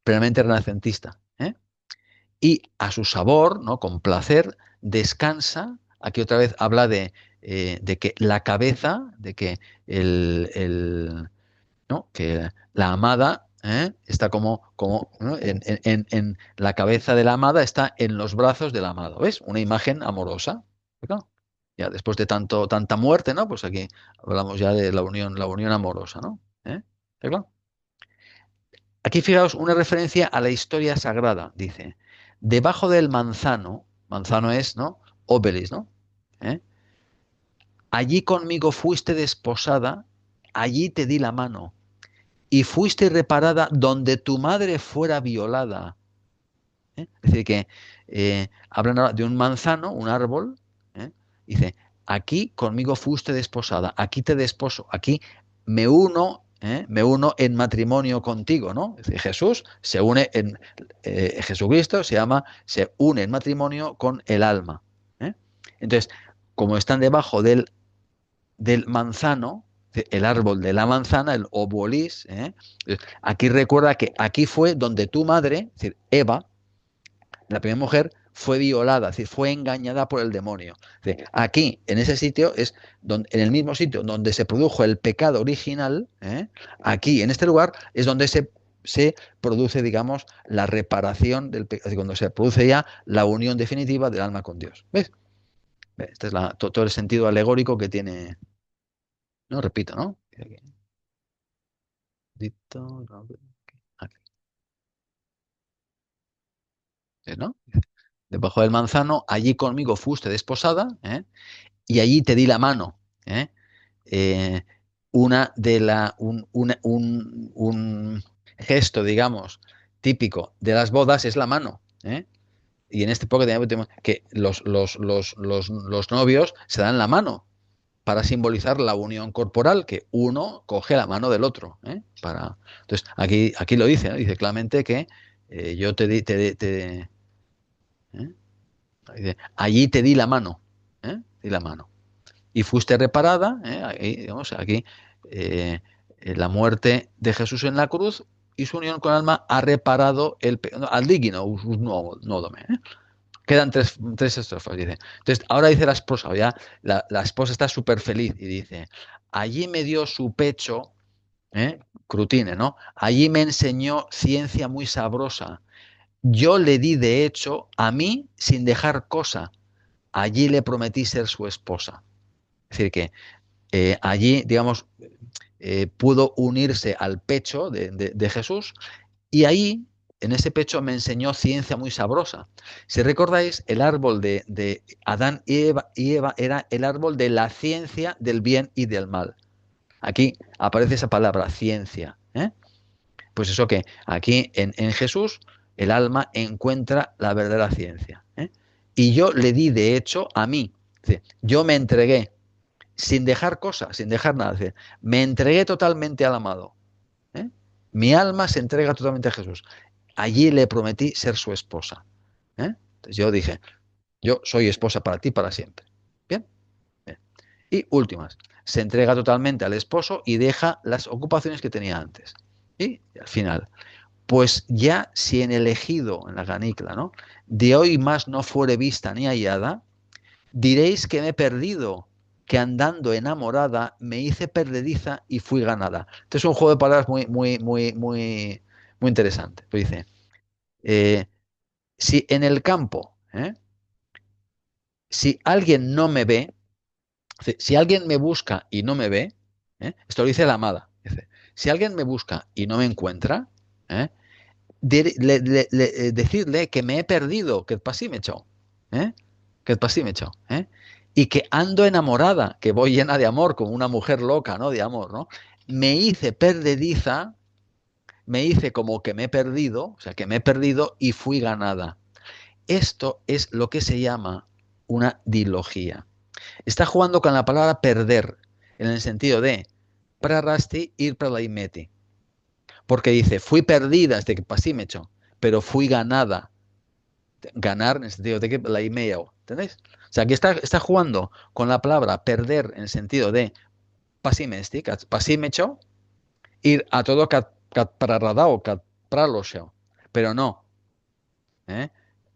plenamente renacentista. ¿Eh? Y a su sabor, ¿no? Con placer, descansa. Aquí otra vez habla de que la cabeza, de que ¿no? Que la amada está como ¿no? en la cabeza de la amada está en los brazos del amado. ¿Ves? Una imagen amorosa. ¿Verdad? Ya después de tanta muerte, ¿no? Pues aquí hablamos ya de la unión amorosa, ¿no? ¿Verdad? Aquí fijaos una referencia a la historia sagrada. Dice, debajo del manzano, manzano es, ¿no? Obelis, ¿no? ¿Eh? Allí conmigo fuiste desposada, allí te di la mano y fuiste reparada donde tu madre fuera violada. ¿Eh? Es decir, que hablan ahora de un manzano, un árbol, ¿eh? Dice, aquí conmigo fuiste desposada, aquí te desposo, aquí me uno en matrimonio contigo, ¿no? Es decir, Jesús se une Jesucristo se une en matrimonio con el alma. ¿Eh? Entonces, como están debajo del manzano, el árbol de la manzana, el obolis, ¿eh? Aquí recuerda que aquí fue donde tu madre, es decir, Eva, la primera mujer, fue violada, es decir, fue engañada por el demonio. Es decir, aquí, en ese sitio, en el mismo sitio donde se produjo el pecado original, aquí, en este lugar, es donde se produce, digamos, la reparación del pecado, cuando se produce ya la unión definitiva del alma con Dios. ¿Ves? Este es todo el sentido alegórico que tiene, no repito, ¿no? Aquí, ¿no? Debajo del manzano, allí conmigo fuiste desposada, y allí te di la mano. ¿Eh? Eh, un gesto, digamos, típico de las bodas es la mano. Y en este poco tenemos que los novios se dan la mano para simbolizar la unión corporal, que uno coge la mano del otro. Entonces, aquí lo dice, ¿no? Dice claramente que yo te di, ¿eh? Dice, allí te di la mano, di la mano. Y fuiste reparada, aquí, digamos, aquí la muerte de Jesús en la cruz y su unión con el alma ha reparado no, al digno, nodome. Quedan tres estrofas, dice. Entonces, ahora dice la esposa, ya la esposa está súper feliz y dice, allí me dio su pecho, Crutine, ¿no? Allí me enseñó ciencia muy sabrosa. Yo le di, de hecho, a mí sin dejar cosa. Allí le prometí ser su esposa. Es decir, que allí, digamos, pudo unirse al pecho de Jesús y ahí, en ese pecho, me enseñó ciencia muy sabrosa. Si recordáis, el árbol de Adán y Eva era el árbol de la ciencia del bien y del mal. Aquí aparece esa palabra, ciencia. ¿Eh? Pues eso que aquí en Jesús el alma encuentra la verdadera ciencia. ¿Eh? Y yo le di, de hecho, a mí. Yo me entregué sin dejar cosas, sin dejar nada. Me entregué totalmente al amado. ¿Eh? Mi alma se entrega totalmente a Jesús. Allí le prometí ser su esposa. ¿Eh? Entonces yo dije, yo soy esposa para ti para siempre. Bien. Bien. Y últimas, se entrega totalmente al esposo y deja las ocupaciones que tenía antes. Y al final, pues ya si en el ejido, en la canicla, ¿no? De hoy más no fuere vista ni hallada, diréis que me he perdido, que andando enamorada me hice perdediza y fui ganada. Este es un juego de palabras muy interesante. Pues dice, eh, si en el campo, si alguien no me ve, si alguien me busca y no me ve, esto lo dice la amada, dice, si alguien me busca y no me encuentra, ¿eh? Decirle que me he perdido, que pasí me echó, ¿eh? Que pasí me echó, ¿eh? Y que ando enamorada, que voy llena de amor, como una mujer loca, ¿no? De amor, ¿no? Me hice perdediza, me hice como que me he perdido, o sea, que me he perdido y fui ganada. Esto es lo que se llama una dilogía. Está jugando con la palabra perder, en el sentido de prarasti ir pralaimeti. Porque dice, fui perdida, este que pasí me echó, pero fui ganada. Ganar en el sentido de que la imeo, ¿entendéis? O sea, aquí está jugando con la palabra perder en el sentido de pasimesti, pasí me echó, ir a todo cat prarada o cat praloseo, pero no, ¿eh?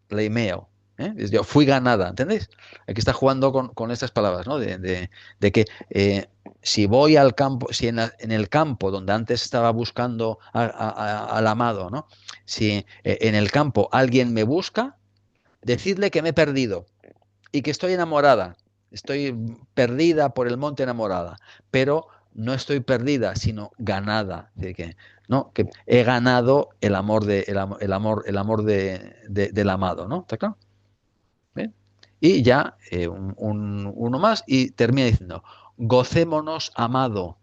Leimeo. ¿Eh? Yo fui ganada, ¿entendéis? Aquí está jugando con estas palabras, ¿no? De que si voy al campo, si en el campo donde antes estaba buscando al amado, ¿no? Si en el campo alguien me busca, decidle que me he perdido y que estoy enamorada. Estoy perdida por el monte enamorada, pero no estoy perdida, sino ganada. Es decir, que, ¿no? Que he ganado el amor, del amado, ¿no? ¿Está claro? Bien. Y ya uno más y termina diciendo, gocémonos, amado,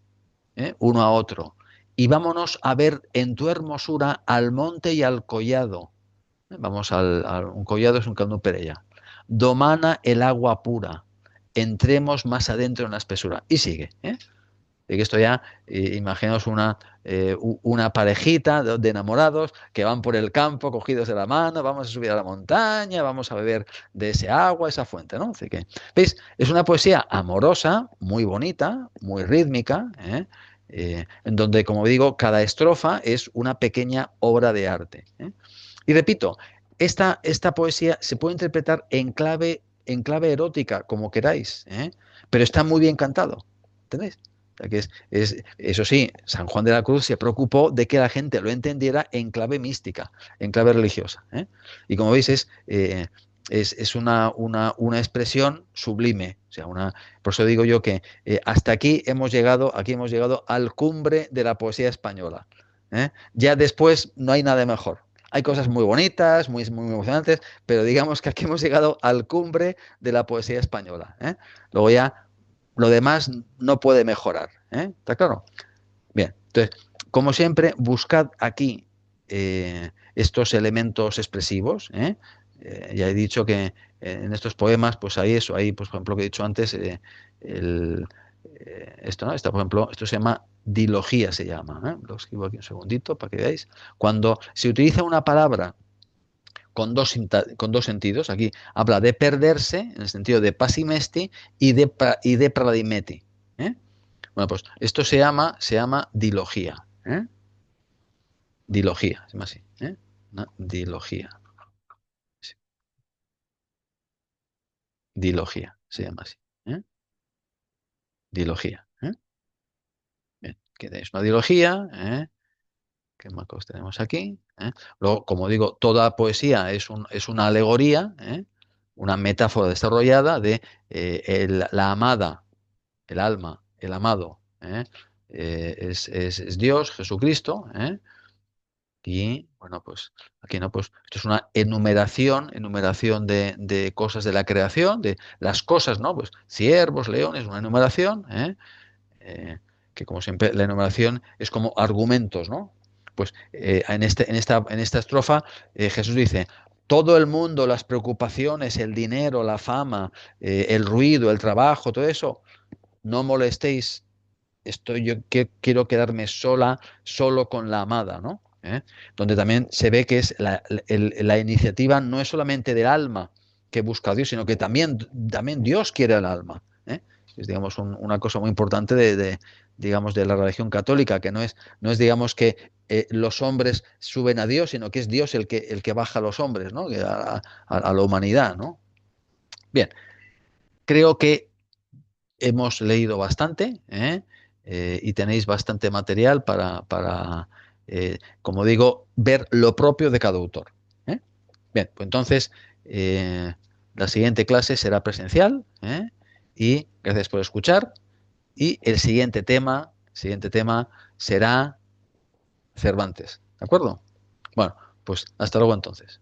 uno a otro, y vámonos a ver en tu hermosura al monte y al collado. Vamos un collado, es un caldo perella. Domana el agua pura. Entremos más adentro en la espesura. Y sigue. De que esto ya, imaginaos una parejita de enamorados que van por el campo cogidos de la mano, vamos a subir a la montaña, vamos a beber de ese agua, esa fuente, ¿no? Así que, ¿veis? Es una poesía amorosa, muy bonita, muy rítmica, en donde, como digo, cada estrofa es una pequeña obra de arte. Y repito, esta poesía se puede interpretar en clave erótica, como queráis, pero está muy bien cantado. ¿Entendéis? O sea, que eso sí, San Juan de la Cruz se preocupó de que la gente lo entendiera en clave mística, en clave religiosa. Y como veis, es una expresión sublime. O sea, por eso digo yo que hasta aquí hemos llegado al cumbre de la poesía española. Ya después no hay nada mejor. Hay cosas muy bonitas, muy emocionantes, pero digamos que aquí hemos llegado al cumbre de la poesía española. Luego ya lo demás no puede mejorar. ¿Está claro? Bien, entonces, como siempre, buscad aquí estos elementos expresivos. Ya he dicho que en estos poemas, pues hay eso, hay, pues, por ejemplo, que he dicho antes, el, esto, ¿no? Por ejemplo, esto se llama dilogía, se llama. Lo escribo aquí un segundito para que veáis. Cuando se utiliza una palabra con dos sentidos, aquí habla de perderse, en el sentido de pasimesti, y de pradimeti. ¿eh? Bueno, pues esto se llama dilogía. Dilogía, se llama así. Una dilogía. Sí, dilogía, se llama así. Dilogía. Bien, que tenéis una dilogía. ¿Qué marcos tenemos aquí? Luego, como digo, toda poesía es una alegoría, una metáfora desarrollada de la amada, el alma, el amado, es Dios, Jesucristo, ¿eh? Y bueno, pues aquí no, pues esto es una enumeración de cosas de la creación, de las cosas, ¿no? Pues ciervos, leones, una enumeración, ¿eh? Eh, que como siempre la enumeración es como argumentos, ¿no? Pues en esta estrofa Jesús dice, todo el mundo, las preocupaciones, el dinero, la fama, el ruido, el trabajo, todo eso, no molestéis, quiero quedarme solo con la amada, ¿no? Donde también se ve que es la iniciativa no es solamente del alma que busca a Dios, sino que también Dios quiere al alma. Es, digamos, una cosa muy importante digamos, de la religión católica, que no es digamos, que los hombres suben a Dios, sino que es Dios el que baja a los hombres, ¿no? A la humanidad, ¿no? Bien, creo que hemos leído bastante, y tenéis bastante material para, como digo, ver lo propio de cada autor. ¿Eh? Bien, pues entonces la siguiente clase será presencial, y gracias por escuchar. Y el siguiente tema será Cervantes. ¿De acuerdo? Bueno, pues hasta luego entonces.